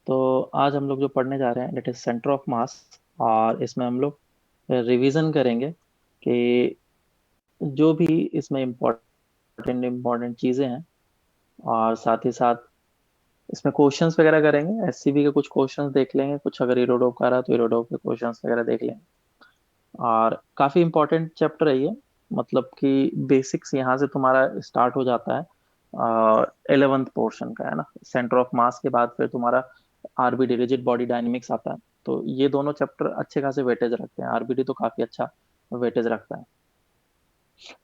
तो आज हम लोग जो पढ़ने जा रहे हैं it is centre of mass. और इसमें हम लोग रिवीजन करेंगे कि जो भी इसमें इम्पोर्टेंट इम्पोर्टेंट चीज़ें हैं, और साथ ही साथ इसमें क्वेश्चंस वगैरह करेंगे। एससीबी के कुछ क्वेश्चंस देख लेंगे, कुछ अगर इरोडोव का रहा तो इरोडोव के क्वेश्चंस वगैरह देख लेंगे। और काफ़ी इम्पोर्टेंट चैप्टर है ये। मतलब कि बेसिक्स यहाँ से तुम्हारा स्टार्ट हो जाता है। 11th पोर्शन का है ना, सेंटर ऑफ मास के बाद फिर तुम्हारा आरबीडी रिजिड बॉडी डायनेमिक्स आता है। तो ये दोनों चैप्टर अच्छे खासे वेटेज रखते हैं। आरबीडी तो काफी अच्छा वेटेज रखता है।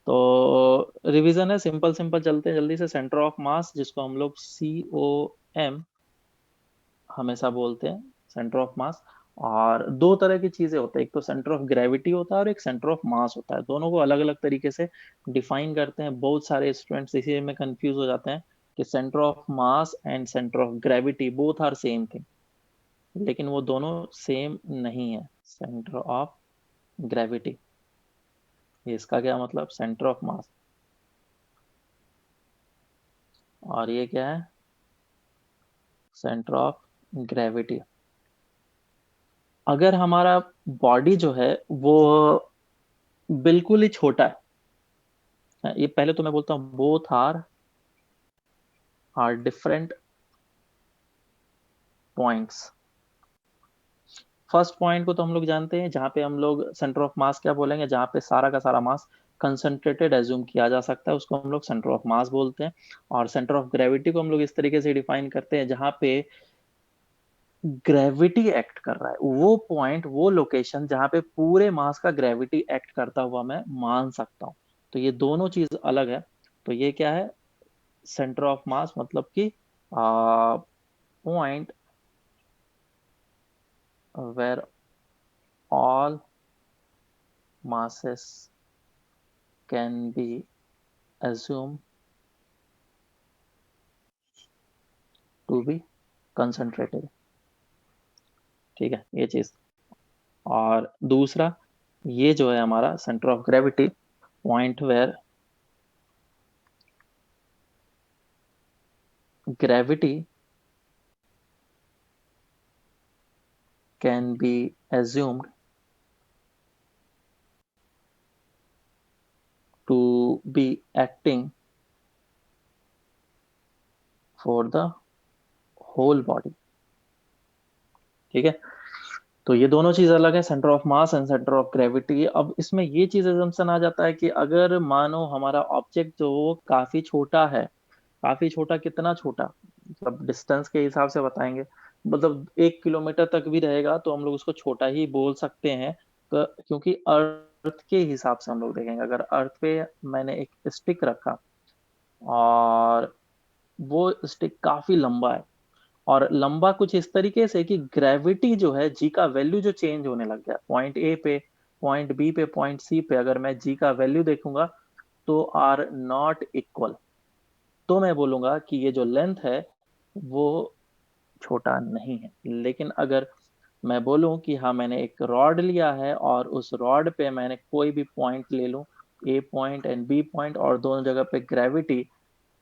तो रिवीजन है, सिंपल सिंपल चलते हैं जल्दी से। सेंटर ऑफ मास जिसको हम लोग COM हमेशा बोलते हैं, सेंटर ऑफ मास। और दो तरह की चीजें होती है, एक तो सेंटर ऑफ ग्रेविटी होता है और एक सेंटर ऑफ मास होता है। दोनों को अलग अलग तरीके से डिफाइन करते हैं। बहुत सारे स्टूडेंट्स इसी में कंफ्यूज हो जाते हैं कि centre of mass and centre of gravity both are same thing, लेकिन वो दोनों सेम नहीं है। सेंटर ऑफ ग्रेविटी, ये इसका क्या मतलब, सेंटर ऑफ मास। और ये क्या है, सेंटर ऑफ ग्रेविटी। अगर हमारा बॉडी जो है वो बिल्कुल ही छोटा है, ये पहले तो मैं बोलता हूँ both are different points. First point को तो हम लोग जानते हैं, जहाँ पे हम लोग सेंटर ऑफ मास क्या बोलेंगे, जहाँ पे सारा का सारा मास कंसंट्रेटेड एज्यूम किया जा सकता है, उसको हम लोग सेंटर ऑफ मास बोलते हैं। और सेंटर ऑफ ग्रेविटी को हम लोग इस तरीके से डिफाइन करते हैं, जहाँ पे ग्रेविटी एक्ट कर रहा है, वो पॉइंट, वो लोकेशन जहाँ पे पूरे मास का ग्रेविटी एक्ट करता हुआ मैं मान सकता हूँ। तो ये दोनों चीज अलग है। तो ये क्या है, सेंटर ऑफ मास मतलब कि point where all masses can be assumed to be concentrated। ठीक है ये चीज। और दूसरा, ये जो है हमारा centre of gravity, point where gravity can be assumed to be acting for the whole body। ठीक है। तो ये दोनों चीज अलग है, centre of mass and centre of gravity. अब इसमें ये चीज assumption आ जाता है कि अगर मानो हमारा ऑब्जेक्ट जो वो काफी छोटा है, काफी छोटा, कितना छोटा, मतलब डिस्टेंस के हिसाब से बताएंगे, मतलब 1 किलोमीटर तक भी रहेगा तो हम लोग उसको छोटा ही बोल सकते हैं। क्योंकि अर्थ के हिसाब से हम लोग देखेंगे, अगर अर्थ पे मैंने एक स्टिक रखा और वो स्टिक काफी लंबा है, और लंबा कुछ इस तरीके से कि ग्रेविटी जो है, जी का वैल्यू जो चेंज होने लग गया, पॉइंट ए पे, पॉइंट बी पे, पॉइंट सी पे, अगर मैं जी का वैल्यू देखूंगा तो आर नॉट इक्वल, तो मैं बोलूंगा कि ये जो लेंथ है वो छोटा नहीं है। लेकिन अगर मैं बोलूं कि हाँ मैंने एक रॉड लिया है और उस रॉड पे मैंने कोई भी पॉइंट ले लूं, ए पॉइंट एंड बी पॉइंट, और दोनों जगह पे ग्रेविटी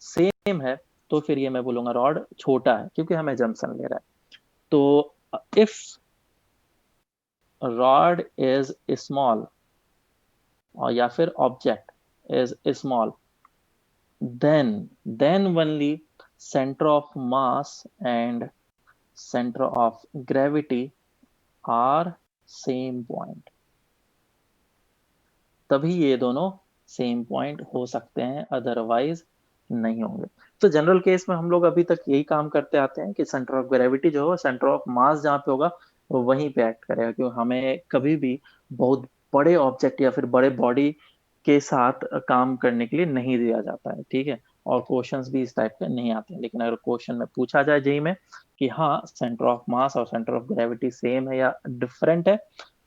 सेम है, तो फिर ये मैं बोलूंगा रॉड छोटा है, क्योंकि हमें जंक्शन ले रहा है। तो इफ रॉड इज स्मॉल, और या फिर object is small, then only center of mass and center of gravity are same point। तभी ये दोनों सेम पॉइंट हो सकते हैं, अदरवाइज नहीं होंगे। तो जनरल केस में हम लोग अभी तक यही काम करते आते हैं कि सेंटर ऑफ ग्रेविटी जो है, सेंटर ऑफ मास जहाँ पे होगा वो वहीं पे एक्ट करेगा, क्योंकि हमें कभी भी बहुत बड़े ऑब्जेक्ट या फिर बड़े बॉडी के साथ काम करने के लिए नहीं दिया जाता है। ठीक है। और क्वेश्चंस भी इस टाइप के नहीं आते हैं। लेकिन अगर क्वेश्चन में पूछा जाए जेई में कि हाँ सेंटर ऑफ मास और सेंटर ऑफ ग्रेविटी सेम है या डिफरेंट है,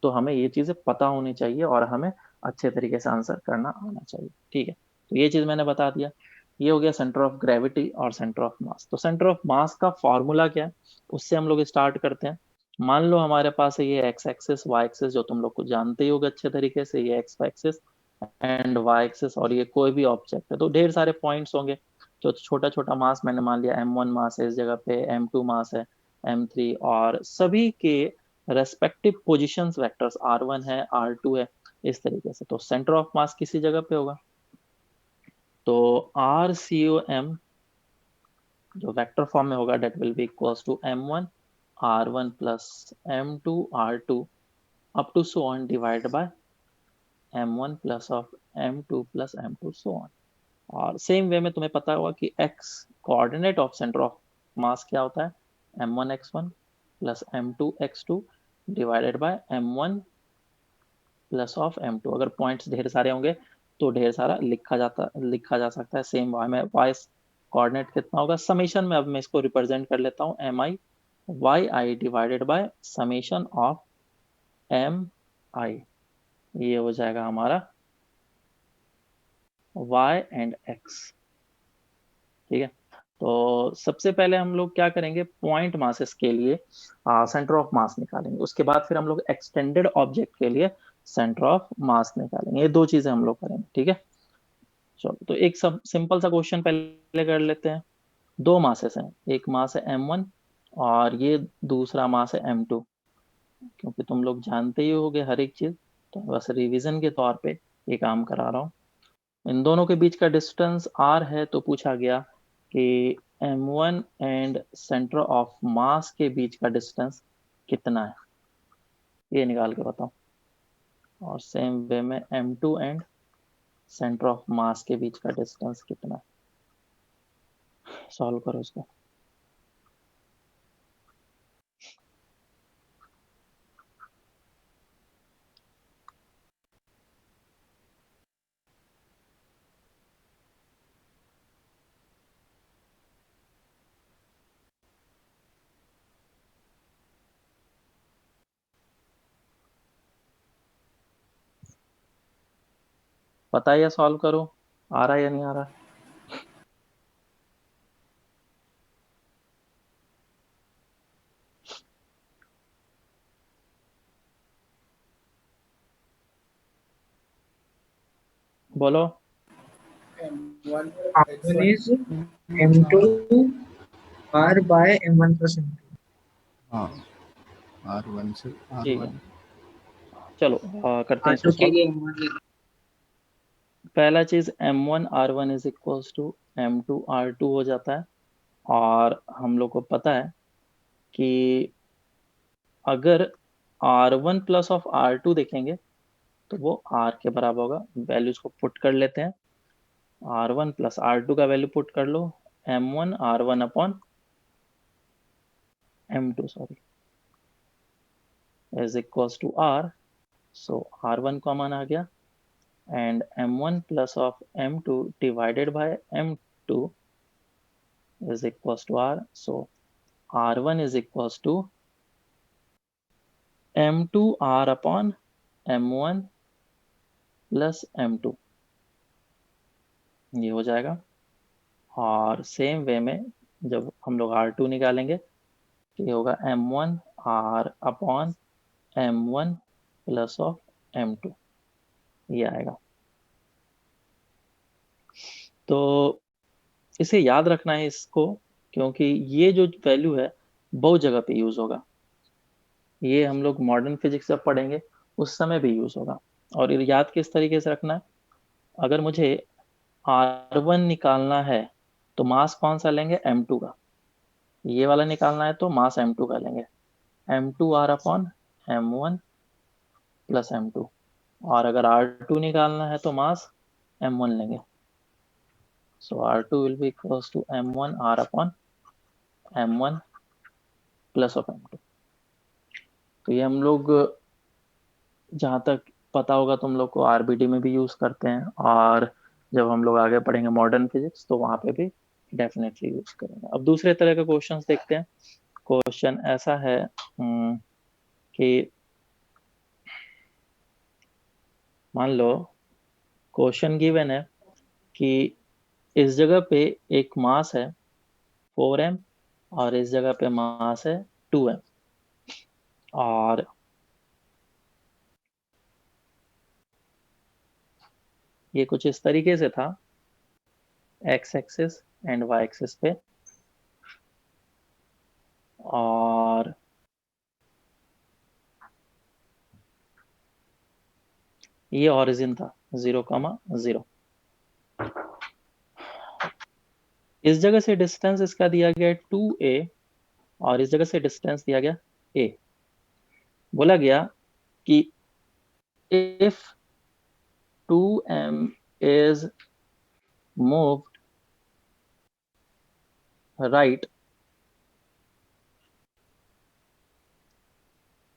तो हमें ये चीजें पता होनी चाहिए और हमें अच्छे तरीके से आंसर करना आना चाहिए। ठीक है। तो ये चीज मैंने बता दिया। ये हो गया सेंटर ऑफ ग्रेविटी और सेंटर ऑफ मास। तो सेंटर ऑफ मास का फॉर्मूला क्या है, उससे हम लोग स्टार्ट करते हैं। मान लो हमारे पास है ये एक्स एक्सिस, वाई एक्सिस, जो तुम लोग को जानते ही होगे अच्छे तरीके से, ये x axis and y axis, और ये कोई भी ऑब्जेक्ट है तो ढेर सारे पॉइंट्स होंगे। जो छोटा छोटा मास मैंने मान लिया M1 मास है, इस जगह पे M2 मास है, M3 और सभी के रेस्पेक्टिव पोजीशंस वेक्टर्स R1 है, R2 है, इस तरीके से। तो सेंटर ऑफ मास किसी जगह पे होगा, तो RCOM जो वेक्टर फॉर्म में होगा that will be equals to M1 R1 plus M2 R2 up to so on divide by M1 plus of M2 plus M2 so on. और सेम वे में तुम्हें पता होगा कि x coordinate of centre of mass क्या होता है, M1 x1 plus M2 x2 divided by M1 plus of M2। अगर पॉइंट्स ढेर सारे होंगे तो ढेर सारा लिखा जा सकता है। सेम वाई में वाई कोऑर्डिनेट कितना होगा, समेशन में अब मैं इसको रिप्रेजेंट कर लेता हूँ MI divided by summation of MI। ये हो जाएगा हमारा y एंड x। ठीक है, तो सबसे पहले हम लोग क्या करेंगे, पॉइंट मासेस के लिए सेंटर ऑफ मास निकालेंगे, उसके बाद फिर हम लोग एक्सटेंडेड ऑब्जेक्ट के लिए सेंटर ऑफ मास निकालेंगे। ये दो चीजें हम लोग करेंगे। ठीक है, चलो तो एक सब सिंपल सा क्वेश्चन पहले कर लेते हैं। दो मासेस हैं, एक मास है M1 और ये दूसरा मास है M2। क्योंकि तुम लोग जानते ही होगे हर एक चीज, तो बस रिवीजन के तौर पे ये काम करा रहा हूँ। इन दोनों के बीच का डिस्टेंस r है, तो पूछा गया कि M1 एंड सेंटर ऑफ मास के बीच का डिस्टेंस कितना है, ये निकाल के बताओ। और सेम वे में M2 एंड सेंटर ऑफ मास के बीच का डिस्टेंस कितना है, सॉल्व करो इसको। पता है या सॉल्व करो, आ रहा है या नहीं आ रहा? बोलो। R1 is M2 R by M1 plus M2। हाँ, R1 से ठीक है, R1। चलो करते हैं इसको R2 के सॉल्व। लिए M1 लिख। पहला चीज M1 R1 is equals to M2 R2 हो जाता है। और हम लोग को पता है कि अगर R1 प्लस ऑफ R2 देखेंगे तो वो R के बराबर होगा। वैल्यूज को पुट कर लेते हैं, R1 प्लस R2 का वैल्यू पुट कर लो, M1 R1 upon M2 sorry is equals to R। So R1 common आ गया and M1 plus of M2 divided by M2 is equals to R. So R1 is equals to M2R upon M1 plus M2, ये हो जाएगा। और same way में जब हम लोग R2 निकालेंगे तो ये होगा M1R upon M1 plus of M2, ये आएगा। तो इसे याद रखना है इसको, क्योंकि ये जो वैल्यू है बहुत जगह पे यूज होगा। ये हम लोग मॉडर्न फिजिक्स जब पढ़ेंगे उस समय भी यूज होगा। और ये याद किस तरीके से रखना है, अगर मुझे R1 निकालना है तो मास कौन सा लेंगे, M2 का। ये वाला निकालना है तो मास M2 का लेंगे, M2R upon M1 plus M2। और अगर R2 निकालना है तो मास M1 लेंगे। So R2 will be equals to M1R upon M1 plus of M2। तो ये हम लोग जहाँ तक पता होगा तुम लोग को आरबीडी में भी यूज करते हैं, और जब हम लोग आगे पढ़ेंगे मॉडर्न फिजिक्स तो वहां पे भी डेफिनेटली यूज करेंगे। अब दूसरे तरह के क्वेश्चंस देखते हैं। क्वेश्चन ऐसा है कि मान लो क्वेश्चन गिवन है कि इस जगह पे एक मास है 4m और इस जगह पे मास है 2m। और ये कुछ इस तरीके से था, x axis and y axis पे। ये ऑरिजिन था 0,0। इस जगह से डिस्टेंस इसका दिया गया 2a और इस जगह से डिस्टेंस दिया गया a। बोला गया कि if 2m is moved right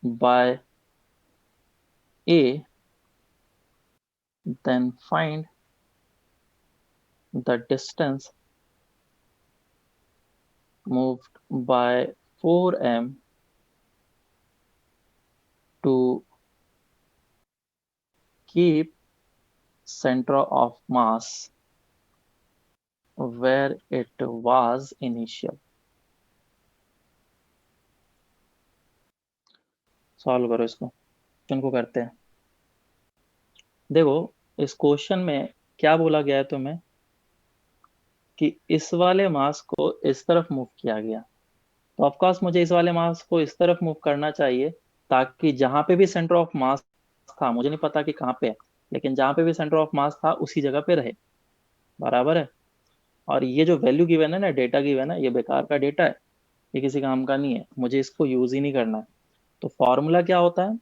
by a, then find the distance moved by 4m to keep center of mass where it was initial। Solve करो इसको, क्वेश्चन को करते हैं। देखो इस क्वेश्चन में क्या बोला गया है तुम्हें कि इस वाले मास को इस तरफ मूव किया गया, तो ऑफकोर्स मुझे इस वाले मास को इस तरफ मूव करना चाहिए ताकि जहां पे भी सेंटर ऑफ मास था, मुझे नहीं पता कि कहाँ पे है, लेकिन जहां पे भी सेंटर ऑफ मास था उसी जगह पे रहे। बराबर है। और ये जो वैल्यू गिवन है ना, डेटा गिवन है, ये बेकार का डेटा है, ये किसी काम का नहीं है, मुझे इसको यूज ही नहीं करना है। तो फॉर्मूला क्या होता है,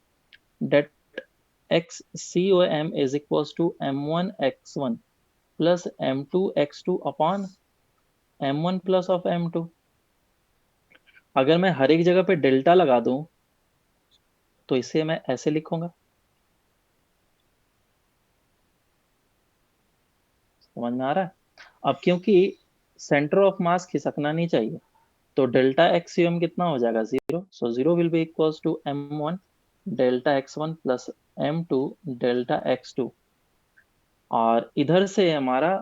that x C O M is equal to m1 x1 plus m2 x2 upon m1 plus of m2। अगर मैं हर एक जगह पे डेल्टा लगा दूं तो इसे मैं ऐसे लिखूंगा, समझ में आ रहा है। अब क्योंकि सेंटर ऑफ मास खिसकना नहीं चाहिए, तो डेल्टा एक्सियम कितना हो जाएगा 0, so 0 will be equals to m1 delta x1 plus m2 delta x2। और इधर से हमारा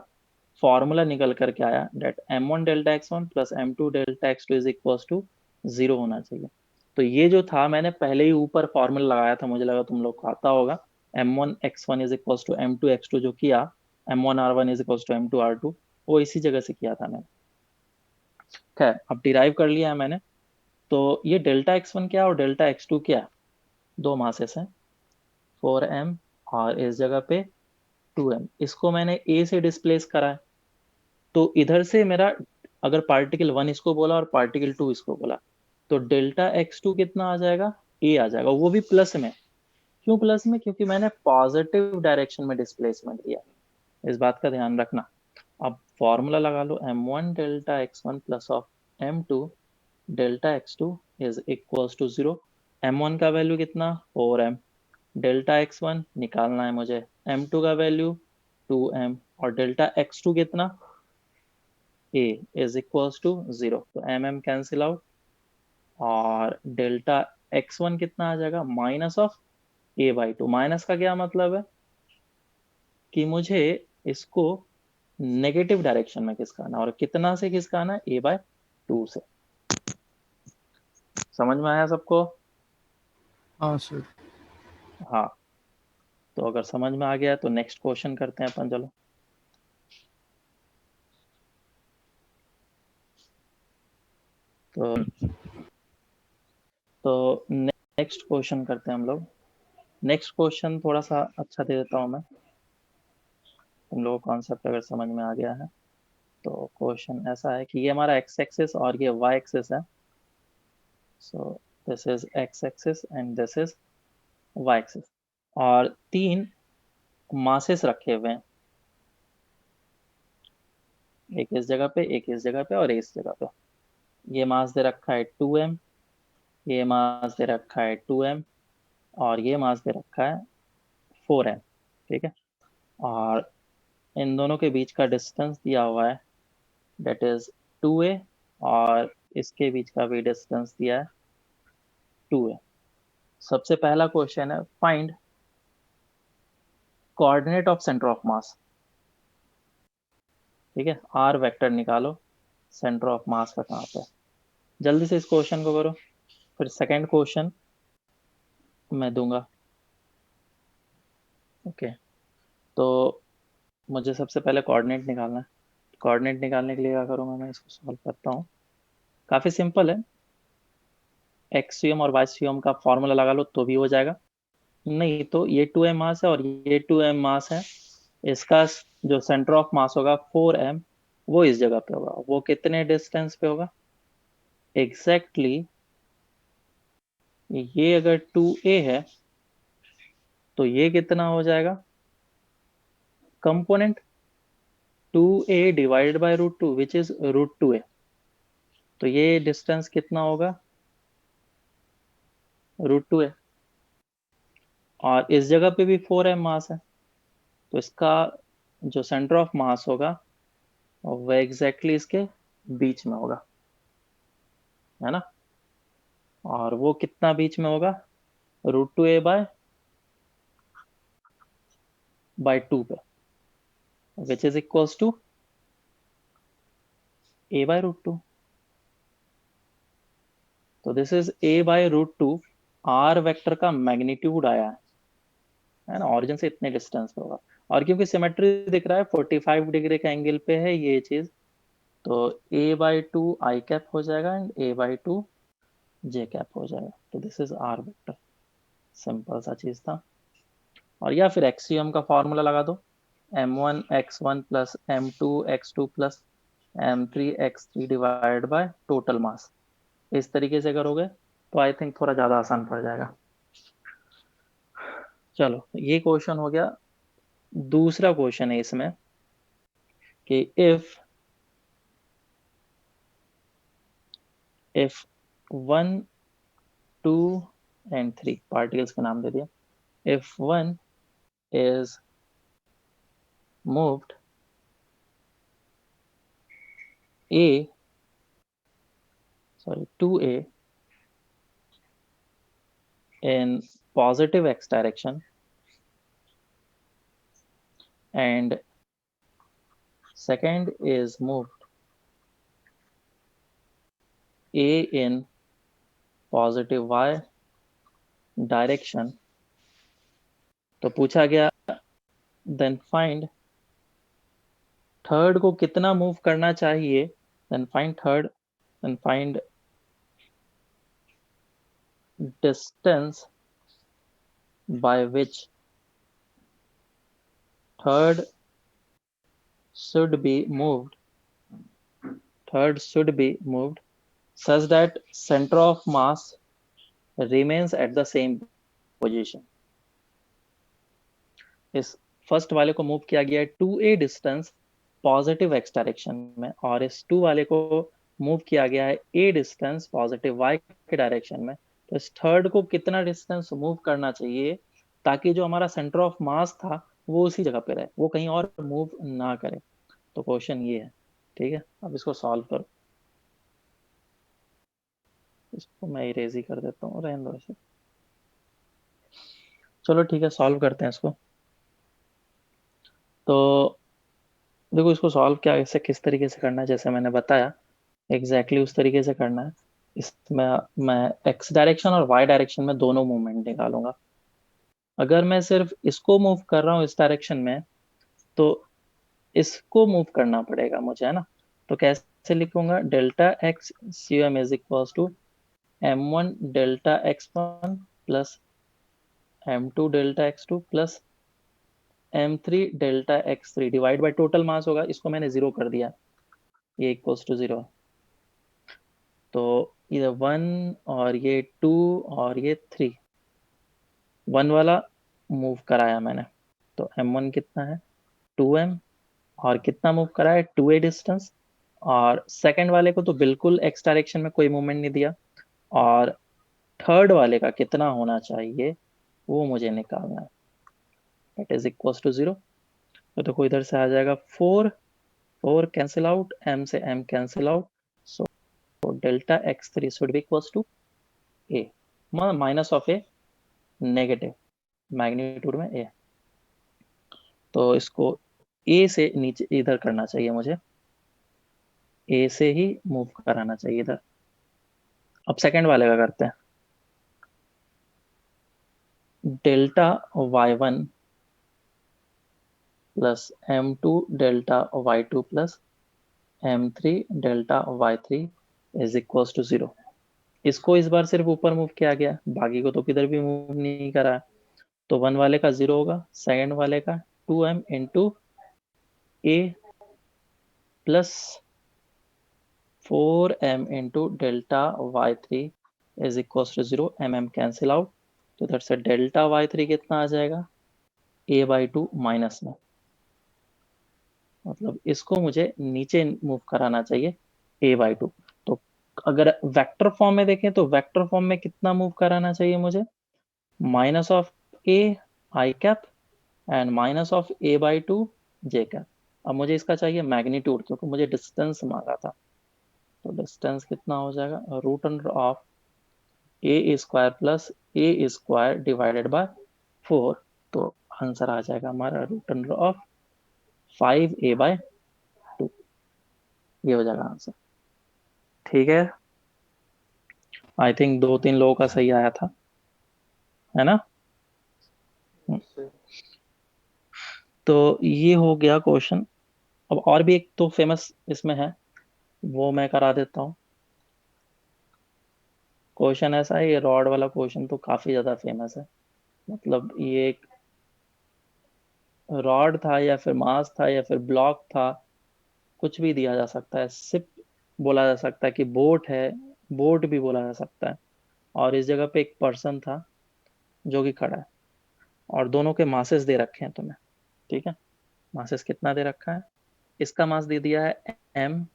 फॉर्मूला निकल करके आया that m1 delta x1 plus m2 delta x2 is equals to 0 होना चाहिए। तो ये जो था मैंने पहले ही ऊपर फॉर्मूला लगाया था, मुझे लगा तुम लोग को आता होगा। m1 x1 is equals to m2 x2 जो किया, m1 r1 is equals to m2 r2, वो इसी जगह से किया था मैंने। खैर अब डिराइव कर लिया है मैंने। तो ये डेल्टा x1 क्या है और डेल्टा x2 क्या है, दो मासेस हैं 4m और इस जगह पे 2m, इसको मैंने a से डिस्प्लेस करा है। तो इधर से मेरा अगर पार्टिकल 1 इसको बोला और पार्टिकल 2 इसको बोला, तो डेल्टा x2 कितना आ जाएगा, a आ जाएगा, वो भी प्लस में। क्यों प्लस में, क्योंकि मैंने पॉजिटिव डायरेक्शन में डिस्प्लेसमेंट दिया, इस बात का ध्यान रखना। अब फॉर्मूला लगा लो m1 delta x1 plus of m2 delta x2 is equals to 0। m1 का वैल्यू कितना 4m, डेल्टा x1 निकालना है मुझे, m2 का वैल्यू 2m और डेल्टा x2 कितना a इज इक्वल्स टू 0, तो mm कैंसिल आउट और डेल्टा x1 कितना आ जाएगा माइनस ऑफ a/2। माइनस का क्या मतलब है कि मुझे इसको नेगेटिव डायरेक्शन में खिसकाना, और कितना से खिसकाना है a/2 से। समझ में आया सबको। हाँ सर। हाँ, तो अगर समझ में आ गया तो नेक्स्ट क्वेश्चन करते हैं अपन, चलो। तो नेक्स्ट क्वेश्चन करते हैं हम लोग। नेक्स्ट क्वेश्चन थोड़ा सा अच्छा दे देता हूँ मैं, तुम लोगों को कॉन्सेप्ट अगर समझ में आ गया है। तो क्वेश्चन ऐसा है कि ये हमारा एक्स एक्सिस और ये वाई एक्सिस है। So this is x axis and this is y axis, और तीन मासेस रखे हुए हैं, एक इस जगह पे, एक इस जगह पे और एक इस जगह पे। ये मास दे रखा है 2m, ये मास दे रखा है 2m और ये मास दे रखा है 4m। ठीक है, और इन दोनों के बीच का डिस्टेंस दिया हुआ है डेट इज 2a, और इसके बीच का भी डिस्टेंस दिया है 2a। सबसे पहला क्वेश्चन है find coordinate of centre of मास। ठीक है, आर वेक्टर निकालो, सेंटर ऑफ मास का कहाँ पे है। जल्दी से इस क्वेश्चन को करो, फिर सेकंड क्वेश्चन मैं दूंगा। ओके, तो मुझे सबसे पहले कोऑर्डिनेट निकालना है। कोऑर्डिनेट निकालने के लिए क्या करूंगा, मैं इसको सॉल्व करता हूँ। काफी सिंपल है, एक्सियम और वाई का फॉर्मूला लगा लो तो भी हो जाएगा, नहीं, तो ये 2m मास है और ये 2m मास है। इसका जो सेंटर ऑफ मास होगा 4m, वो इस जगह पे होगा। वो कितने डिस्टेंस पे होगा एग्जैक्टली ये अगर 2a है तो ये कितना हो जाएगा component 2a divided by √2 which is √2a। तो ये डिस्टेंस कितना होगा √2a। और इस जगह पे भी 4m मास है, तो इसका जो सेंटर ऑफ मास होगा वह एग्जैक्टली इसके बीच में होगा, है ना। और वो कितना बीच में होगा √2a बाय 2 पे, which is equals to a/√2। तो this is a/√2। R vector का मैग्नीट्यूड आया है ना, ऑरिजिन से इतने डिस्टेंस पे होगा। और क्योंकि सिमेट्री दिख रहा है 45 डिग्री का एंगल पे है ये चीज, तो a/2 आई कैप हो जाएगा एंड a/2 जे कैप हो जाएगा। तो this is R vector. Simple सा चीज था। और या फिर एक्सियम का फॉर्मूला लगा दो, m1 x1 plus m2 x2 plus m3 x3 divide by total मास। इस तरीके से करोगे तो आई थिंक थोड़ा ज्यादा आसान पड़ जाएगा। चलो ये क्वेश्चन हो गया। दूसरा क्वेश्चन है इसमें कि इफ 1 2 एंड 3 पार्टिकल्स के नाम दे दिया। If 1 is moved a sorry 2a in positive x direction and second is moved a in positive y direction, तो पूछा गया देन फाइंड थर्ड को कितना मूव करना चाहिए। Then find third, then find distance by which third should be moved third should be moved such that center of mass remains at the same position। इस first वाले को move किया गया है 2a distance positive x direction में, और इस 2 वाले को मूव किया गया है a डिस्टेंस पॉजिटिव y के डायरेक्शन में। तो इस थर्ड को कितना डिस्टेंस मूव करना चाहिए ताकि जो हमारा सेंटर ऑफ मास था वो उसी जगह पे रहे, वो कहीं और मूव ना करे। तो क्वेश्चन ये है। ठीक है, अब इसको सॉल्व करो। इसको मैं इरेज ही कर देता हूँ, रहने दो इसे। चलो ठीक है, सॉल्व करते हैं इसको। तो देखो इसको सॉल्व क्या ऐसे किस तरीके से करना है, जैसे मैंने बताया एग्जैक्टली उस तरीके से करना है। इसमें मैं एक्स डायरेक्शन और वाई डायरेक्शन में दोनों मूवमेंट निकालूंगा। अगर मैं सिर्फ इसको मूव कर रहा हूँ इस डायरेक्शन में, तो इसको मूव करना पड़ेगा मुझे, है ना। तो कैसे लिखूंगा, delta x C M is equal to m1 delta x1 plus m2 delta x2 plus m3 delta x3 divide by total mass होगा। इसको मैंने जीरो कर दिया, ये इक्वल्स टू जीरो। तो ये 1 और ये 2 और ये 3, 1 वाला मूव कराया मैंने, तो m1 कितना है 2m, और कितना मूव करा है 2a डिस्टेंस। और सेकंड वाले को तो बिल्कुल x डायरेक्शन में कोई मूवमेंट नहीं दिया, और थर्ड वाले का कितना होना चाहिए वो मुझे निकालना है। It is equals to zero. तो देखो इधर से आ जाएगा 4, 4 कैंसिल आउट, m से m cancel out. So delta x3 should be equals to a minus of a, negative magnitude में a। तो इसको a से नीचे इधर करना चाहिए मुझे, a से ही मूव कराना चाहिए इधर। अब सेकंड वाले का करते हैं, delta y1 plus m2 delta y2 plus m3 delta y3 is equals to zero. इसको इस बार सिर्फ ऊपर मूव किया गया, बाकी को तो किधर भी मूव नहीं करा है। तो 1 वाले का 0 होगा, सेकंड वाले का 2m into a plus 4m into delta y3 is equal to 0, cancel out. तो इधर से डेल्टा y3 कितना आ जाएगा, a/2 माइनस में, मतलब इसको मुझे नीचे मूव कराना चाहिए a/2। तो अगर वेक्टर फॉर्म में देखें तो वेक्टर फॉर्म में कितना मूव कराना चाहिए मुझे, minus of a I cap and minus of a/2 J cap. अब मुझे इसका चाहिए मैग्नीट्यूड, क्योंकि मुझे डिस्टेंस मांगा था। तो डिस्टेंस कितना हो जाएगा, root under of a square plus a square divided by 4। तो आंसर आ जाएगा हमारा रूट अंडर ऑफ 5a/2, ये हो जाएगा आंसर। ठीक है, आई थिंक 2-3 लोगों का सही आया था, है ना। तो ये हो गया क्वेश्चन। अब और भी एक तो फेमस इसमें है, वो मैं करा देता हूँ। क्वेश्चन ऐसा है, ये रॉड वाला क्वेश्चन तो काफी ज्यादा फेमस है। मतलब ये एक रॉड था या फिर मास था या फिर ब्लॉक था, कुछ भी दिया जा सकता है। सिप बोला जा सकता है कि बोट है, बोट भी बोला जा सकता है। और इस जगह पे एक पर्सन था जो कि खड़ा है, और दोनों के मासेस दे रखे हैं तुम्हें। ठीक है, मासेस कितना दे रखा है, इसका मास दे दिया है m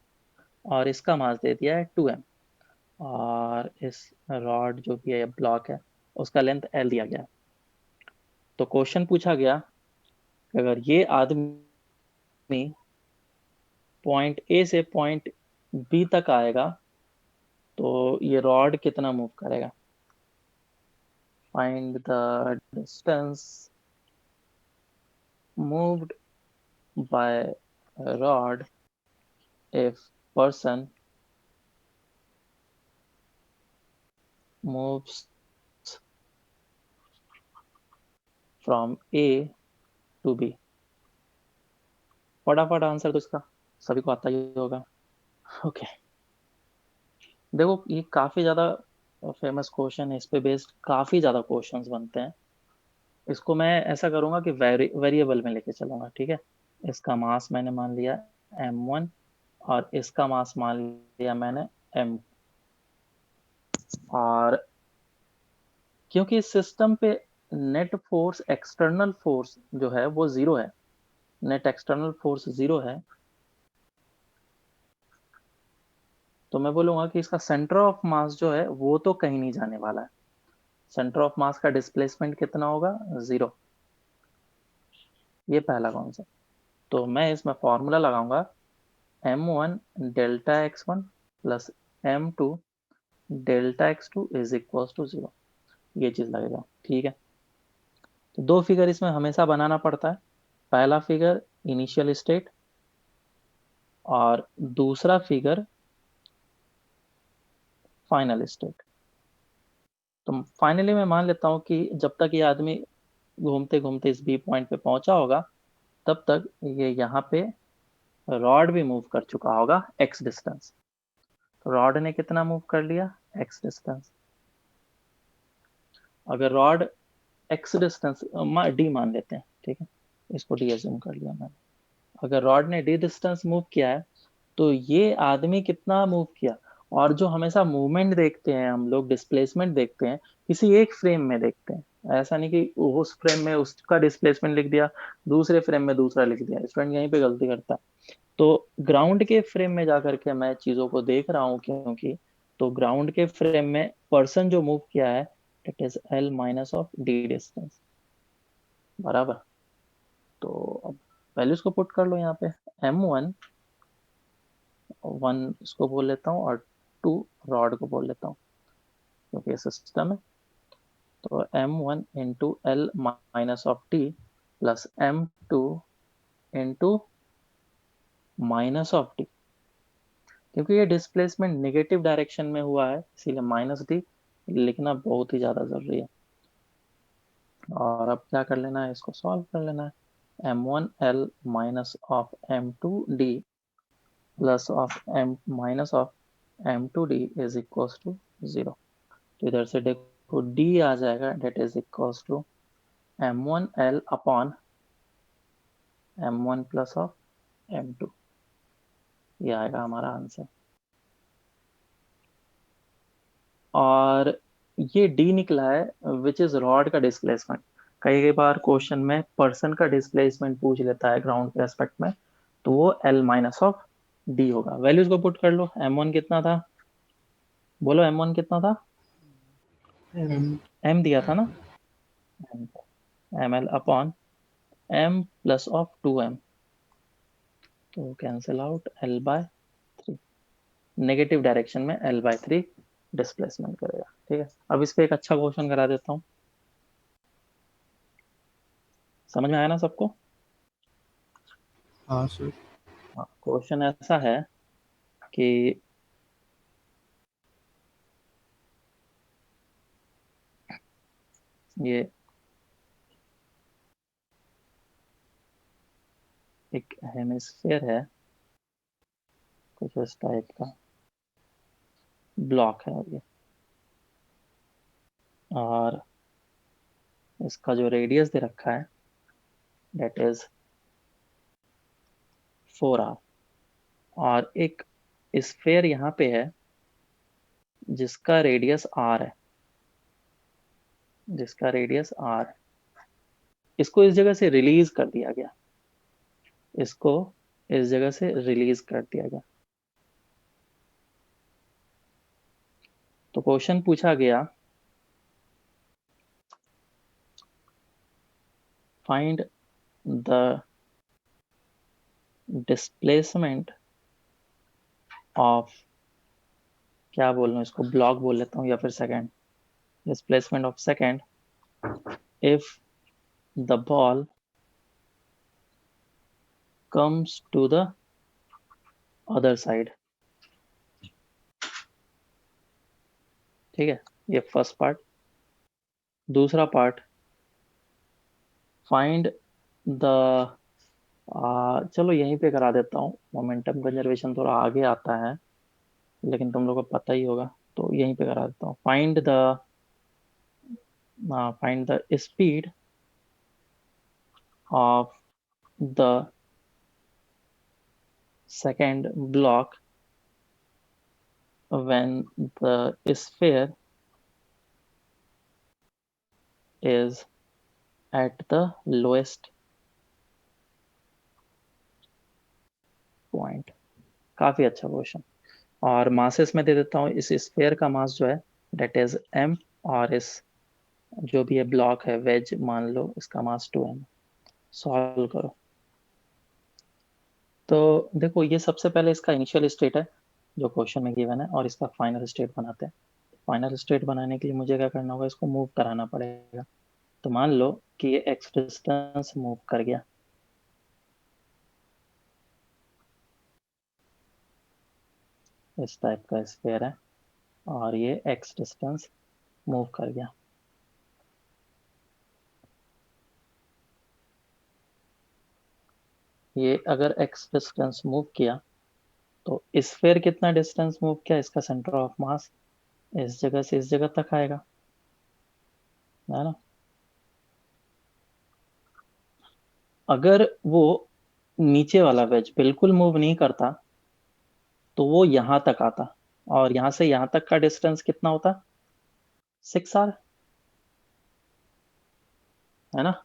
और इसका मास दे दिया है 2m। और इस रॉड जो भी है ब्लॉक है, उसका लेंथ l दिया गया है। तो क्वेश्चन पूछा गया कि अगर ये आदमी पॉइंट ए से पॉइंट बी तक आएगा तो ये रॉड कितना मूव करेगा। Find the distance moved by rod if person moves from A to B। फटाफट आंसर तो इसका सभी को आता ही होगा। ओके, देखो ये काफी ज्यादा फेमस क्वेश्चन है, इस पे बेस्ड काफी ज्यादा क्वेश्चंस बनते हैं। इसको मैं ऐसा करूंगा कि वेरिएबल में लेके चलूंगा। ठीक है, इसका मास मैंने मान लिया m1 और इसका मास मान लिया मैंने m। और क्योंकि इस सिस्टम पे नेट फोर्स एक्सटर्नल फोर्स जो है वो 0 है, नेट एक्सटर्नल फोर्स 0 है, तो मैं बोलूंगा कि इसका सेंटर ऑफ मास जो है वो तो कहीं नहीं जाने वाला है। सेंटर ऑफ मास का डिस्प्लेसमेंट कितना होगा, 0। ये पहला कॉन्सेप्ट। तो मैं इसमें फॉर्मूला लगाऊंगा m1 delta x1 plus m2 delta x2 is equal to 0। ये चीज लगेगा। ठीक है, तो दो फिगर इसमें हमेशा बनाना पड़ता है। पहला फिगर इनिशियल स्टेट और दूसरा फिगर फाइनल स्टेट। तो फाइनली मैं मान लेता हूँ कि जब तक ये आदमी घूमते घूमते इस बी पॉइंट पे पहुंचा होगा, तब तक ये यहाँ पे रॉड भी मूव कर चुका होगा एक्स डिस्टेंस। तो रॉड ने कितना मूव कर लिया, एक्स डिस्टेंस। अगर रॉड एक्स डिस्टेंस डी मान लेते हैं, ठीक है, इसको डी एज्यूम कर लिया मैंने। अगर रॉड ने डी डिस्टेंस मूव किया है तो ये आदमी कितना मूव किया। और जो हमेशा मूवमेंट देखते हैं हम लोग, डिस्प्लेसमेंट देखते हैं, किसी एक फ्रेम में देखते हैं। ऐसा नहीं कि उस फ्रेम में उसका डिस्प्लेसमेंट लिख दिया, दूसरे फ्रेम में दूसरा लिख दिया। स्टूडेंट यहीं पे गलती करता है। तो ग्राउंड के फ्रेम में जाकर के मैं चीजों को देख रहा हूँ, क्योंकि तो ग्राउंड के फ्रेम में पर्सन जो मूव किया है it is L minus of D distance, बराबर। तो अब वैल्यूज को पुट कर लो यहाँ पे। m1 1 इसको बोल लेता हूँ और 2 रॉड को बोल लेता हूँ, क्योंकि ये सिस्टम है। तो m1 into L minus of T plus m2 into minus of T. क्योंकि ये डिस्प्लेसमेंट नेगेटिव डायरेक्शन में हुआ है, इसीलिए माइनस डी लिखना बहुत ही ज्यादा जरूरी है। और अब क्या कर लेना है, इसको सॉल्व कर लेना है। m1 l minus of m2 d plus of m minus of m2 d is equals to 0। तो इधर से देखो d आ जाएगा, that is equals to m1l upon m1 plus of m2, ये आएगा हमारा आंसर। और ये डी निकला है विच इज रॉड का डिस्प्लेसमेंट। कई कई बार क्वेश्चन में पर्सन का डिस्प्लेसमेंट पूछ लेता है ग्राउंड के एस्पेक्ट में, तो वो एल माइनस ऑफ डी होगा। वैल्यूज को पुट कर लो। m1 कितना था, बोलो m1 कितना था, M m दिया था ना, m l upon m plus of 2m, तो cancel out l/3। Negative direction में l/3 डिस्प्लेसमेंट करेगा। ठीक है, अब इस पे एक अच्छा क्वेश्चन करा देता हूँ। समझ में आया ना सबको? हाँ सर। हाँ, क्वेश्चन ऐसा है कि ये एक हेमिस्फीयर है कुछ इस टाइप का, ब्लॉक है ये, और इसका जो रेडियस दे रखा है डेट इज 4r, और एक स्फेयर यहाँ पे है जिसका रेडियस r है, जिसका रेडियस r है। इसको इस जगह से रिलीज कर दिया गया, इसको इस जगह से रिलीज कर दिया गया। तो क्वेश्चन पूछा गया, फाइंड द डिस्प्लेसमेंट ऑफ, क्या बोल रहा हूँ इसको, ब्लॉक बोल लेता हूँ या फिर second, displacement of second if the ball comes to the other side। ठीक है, ये फर्स्ट पार्ट। दूसरा पार्ट, फाइंड द, चलो यहीं पे करा देता हूँ, मोमेंटम कंजर्वेशन थोड़ा आगे आता है लेकिन तुम लोग को पता ही होगा, तो यहीं पे करा देता हूँ। Find the speed of the second block when the sphere is at the lowest point। काफी अच्छा क्वेश्चन। और मासेस में दे देता हूँ, इस स्फेयर का मास जो है डेट इज m, और इस जो भी ये ब्लॉक है वेज मान लो, इसका मास 2m। सॉल्व करो। तो देखो, ये सबसे पहले इसका इनिशियल स्टेट है जो क्वेश्चन में गिवन है, और इसका फाइनल स्टेट बनाते हैं। फाइनल स्टेट बनाने के लिए मुझे क्या करना होगा, इसको मूव कराना पड़ेगा। तो मान लो कि ये x डिस्टेंस मूव कर गया, इस टाइप का स्फेयर है, और ये x डिस्टेंस मूव कर गया। ये अगर x डिस्टेंस मूव किया तो स्फेयर कितना डिस्टेंस मूव किया, इसका सेंटर ऑफ मास इस जगह से इस जगह तक आएगा, है ना। अगर वो नीचे वाला वेज बिल्कुल मूव नहीं करता तो वो यहां तक आता, और यहां से यहां तक का डिस्टेंस कितना होता, 6r, है ना।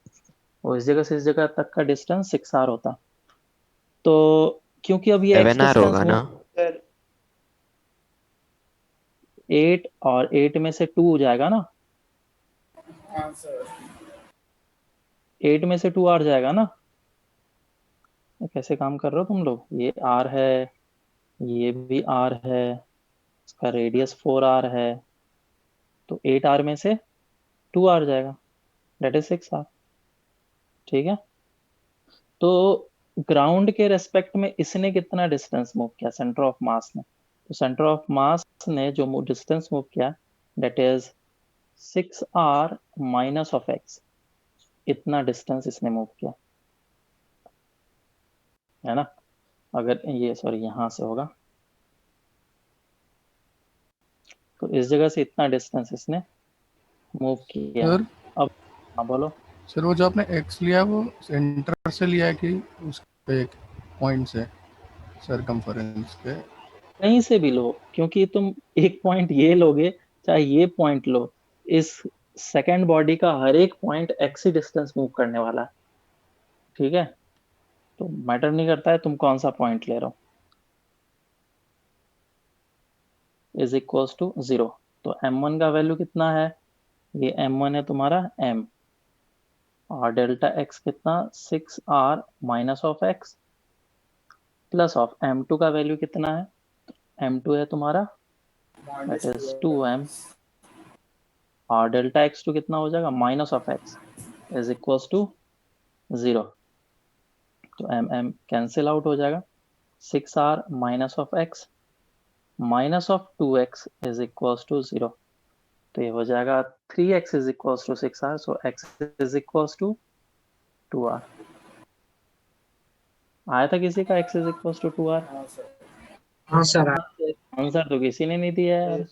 वो इस जगह से इस जगह तक का डिस्टेंस 6r होता। तो क्योंकि अब ये x 7R डिस्टेंस होगा मूव ना। कर 8, और 8 में से 2 हो जाएगा ना, हाँ सर। 8 में से 2 r जाएगा ना। ये कैसे काम कर रहे हो तुम लोग, ये r है, ये भी r है, इसका रेडियस 4r है, तो 8r में से 2r जाएगा, डेट इज 6r। ठीक है, तो ग्राउंड के रेस्पेक्ट में इसने कितना डिस्टेंस मूव किया, सेंटर ऑफ मास ने, तो सेंटर ऑफ मास ने जो डिस्टेंस मूव किया that is 6r minus of x, इतना डिस्टेंस इसने मूव किया, है ना। अगर ये सॉरी यहाँ से होगा, तो इस जगह से इतना डिस्टेंस इसने मूव किया है। सर अब हाँ बोलो। सर वो जो आपने x लिया है वो सेंटर से लिया है कि उस पे पॉइंट से, सरकमफेरेंस के? कहीं से भी लो, क्योंकि तुम एक पॉइंट ये लोगे चाहे ये पॉइंट लो, इस सेकंड बॉडी का हर एक पॉइंट एक्स ही डिस्टेंस मूव करने वाला है। ठीक है, तो मैटर नहीं करता है तुम कौन सा पॉइंट ले रहे हो। Is equals to 0। तो m1 का वैल्यू कितना है, ये m1 है तुम्हारा m, और डेल्टा x कितना 6r minus of x plus of m2 का वैल्यू कितना है, m2 है तुम्हारा दैट इज 2m, और डेल्टा x2 कितना हो जाएगा minus of x is equals to 0। तो एम एम कैंसिल आउट हो जाएगा, 6r minus of x minus of 2x is equals to 0। तो ये हो जाएगा 3x is equals to 6r, so x is equals to 2r। आया था किसी का x is equals to 2r? हाँ सर। आंसर तो किसी ने नहीं दिया यार।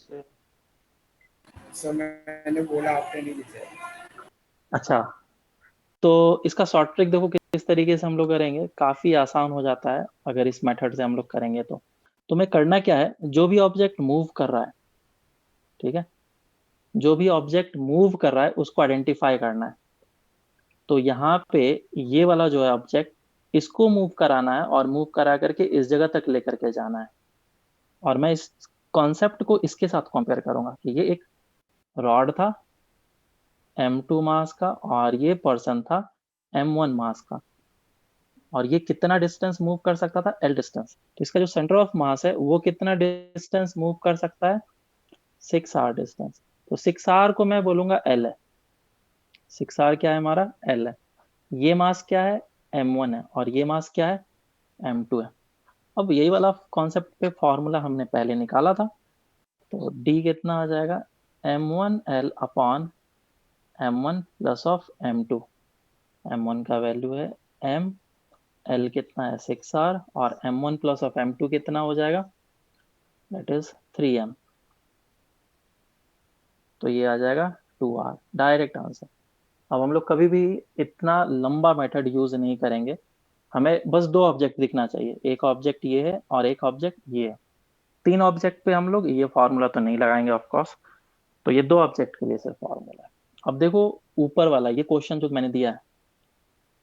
सर मैंने बोला, आपने नहीं लिखा। अच्छा, तो इसका शॉर्ट ट्रिक देखो किस तरीके से हम लोग करेंगे, काफी आसान हो जाता है अगर इस मेथड से हम लोग करेंगे तो। तुम्हें करना क्या है, जो भी ऑब्जेक्ट मूव कर रहा है, ठीक है, जो भी ऑब्जेक्ट मूव कर रहा है उसको आइडेंटिफाई करना है। तो यहाँ पे ये वाला जो है ऑब्जेक्ट, इसको मूव कराना है और मूव करा करके इस जगह तक लेकर के जाना है। और मैं इस कॉन्सेप्ट को इसके साथ कंपेयर करूंगा कि ये एक रॉड था m2 मास का, और ये पर्सन था m1 मास का, और ये कितना डिस्टेंस मूव कर सकता था, l डिस्टेंस। तो इसका जो सेंटर ऑफ मास है वो कितना डिस्टेंस मूव कर सकता है, 6r डिस्टेंस। तो 6r को मैं बोलूंगा l है, 6r क्या है हमारा, l है। ये मास क्या है, m1 है, और ये मास क्या है, m2 है। अब यही वाला कॉन्सेप्ट पे फॉर्मूला हमने पहले निकाला था, तो d कितना आ जाएगा, m1l upon m1 plus of m2। m1 का वैल्यू है m, l कितना है 6r, और m1 प्लस ऑफ m2 कितना हो जाएगा, दैट इज 3m। तो ये आ जाएगा 2r, डायरेक्ट आंसर। अब हम लोग कभी भी इतना लंबा मेथड यूज नहीं करेंगे, हमें बस दो ऑब्जेक्ट दिखना चाहिए, एक ऑब्जेक्ट ये है और एक ऑब्जेक्ट ये है। तीन ऑब्जेक्ट पे हम लोग ये फॉर्मूला तो नहीं लगाएंगे ऑफ कोर्स, तो ये दो ऑब्जेक्ट के लिए सिर्फ फॉर्मूला है। अब देखो ऊपर वाला ये क्वेश्चन जो मैंने दिया है,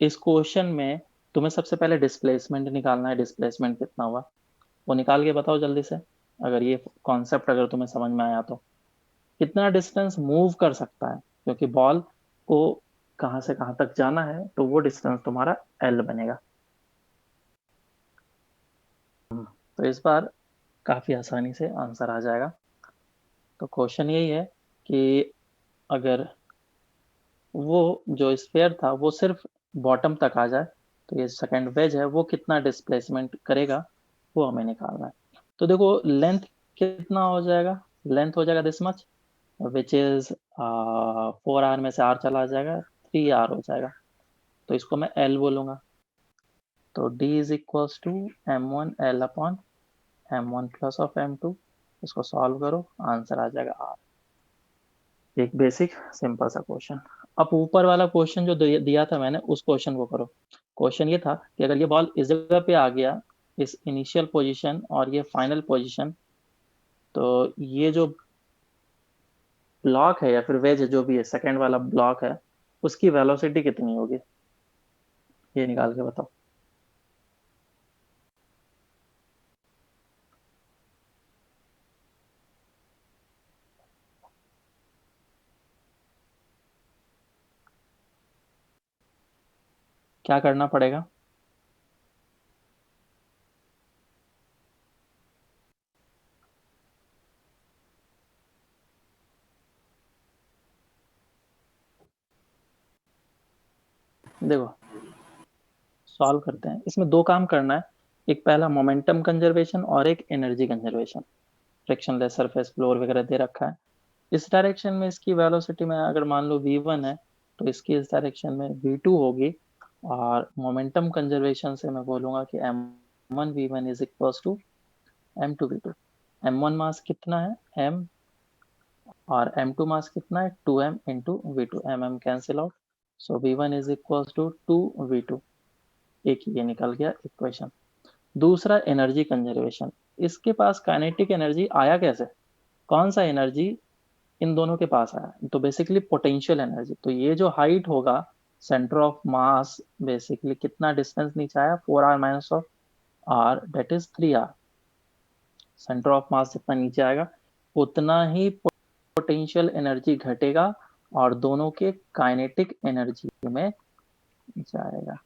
इस क्वेश्चन में तुम्हें सबसे पहले डिस्प्लेसमेंट निकालना है, डिस्प्लेसमेंट कितना हुआ वो निकाल के बताओ जल्दी से। अगर ये कॉन्सेप्ट अगर तुम्हें समझ में आया तो, कितना डिस्टेंस मूव कर सकता है, क्योंकि बॉल को कहाँ से कहाँ तक जाना है, तो वो डिस्टेंस तुम्हारा एल बनेगा। तो इस बार काफी आसानी से आंसर आ जाएगा। तो क्वेश्चन यही है कि अगर वो जो स्फेयर था वो सिर्फ बॉटम तक आ जाए, तो ये सेकंड वेज है वो कितना डिस्प्लेसमेंट करेगा, वो हमें निकालना है। तो देखो लेंथ कितना हो जाएगा, लेंथ हो जाएगा this much, which is 4r में से r चला जाएगा, 3r हो जाएगा। तो इसको मैं l बोलूंगा। तो d is equals to m1l upon m1 plus of m2। इसको सॉल्व करो, आंसर आ जाएगा r। एक बेसिक सिंपल सा क्वेश्चन। अब ऊपर वाला क्वेश्चन जो दिया था मैंने, उस क्वेश्चन को करो। क्वेश्चन ये था कि अगर ये बॉल इस जगह पे आ गया, इस इनिशियल पोजीशन और ये फाइनल पोजीशन, तो ये जो ब्लॉक है या फिर वेज है जो भी है, सेकंड वाला ब्लॉक है, उसकी वेलोसिटी कितनी होगी, ये निकाल के बताओ। क्या करना पड़ेगा, देखो सॉल्व करते हैं। इसमें दो काम करना है, एक पहला मोमेंटम कंजर्वेशन और एक energy conservation. Frictionless surface floor वगैरह दे रखा है, इस डायरेक्शन में इसकी वेलोसिटी में अगर मान लो v1 है, तो इसकी इस डायरेक्शन में v2 होगी। और मोमेंटम कंजर्वेशन से मैं बोलूंगा कि m1 v1 is equals to m2 v2। m1 मास कितना है m, और m2 मास कितना है 2m into v2, mm cancel out, so V1 is equal to 2V2। एक ये निकल गया इक्वेशन। दूसरा एनर्जी कंजर्वेशन। इसके पास काइनेटिक एनर्जी आया कैसे? कौन सा एनर्जी इन दोनों के पास आया? तो बेसिकली पोटेंशियल एनर्जी। तो ये जो हाइट होगा सेंटर ऑफ मास, बेसिकली कितना डिस्टेंस नीचे आया, 4r minus of r, that is 3r। Centre of मास जितना नीचे आएगा उतना ही पोटेंशियल एनर्जी घटेगा और दोनों के काइनेटिक एनर्जी में जाएगा।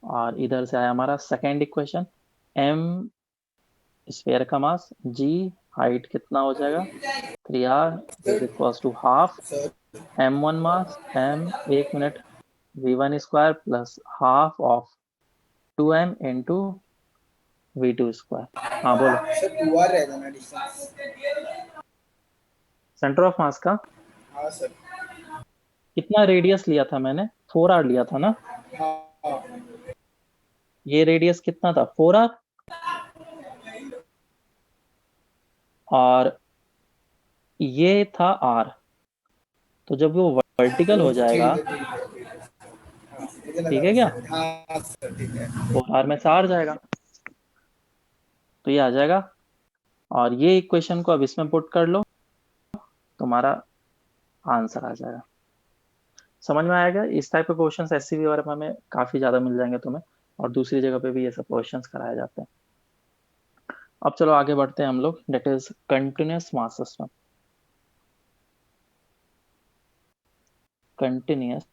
और इधर से आया हमारा सेकेंड इक्वेशन, m स्फीयर का मास, g हाइट कितना हो जाएगा, 3r is equal to half sir m1 mass, m 1 minute, v1 square plus half of 2m into v2 square. हाँ बोलो। सर 2r रहेगा ना डिस्टेंस। सेंटर ऑफ मास का हाँ सर। कितना रेडियस लिया था मैंने, 4r लिया था ना। हाँ ये रेडियस कितना था, 4r, और ये था r। तो जब वो वर्टिकल हो जाएगा, ठीक है ठीक है। हाँ मुझे लगा ठीक है क्या, हाँ सर ठीक है। 4r में से r जाएगा, तो ये आ जाएगा। और ये इक्वेशन को अब इसमें पुट कर लो, तुम्हारा आंसर आ जाएगा। समझ में आएगा? इस टाइप के क्वेश्चंस एससीबी वगैरह में काफी ज्यादा मिल जाएंगे तुम्हें, और दूसरी जगह पे भी ये सब क्वेश्चंस कराए जाते हैं। अब चलो आगे बढ़ते हैं हम लोग, that is continuous mass system. Continuous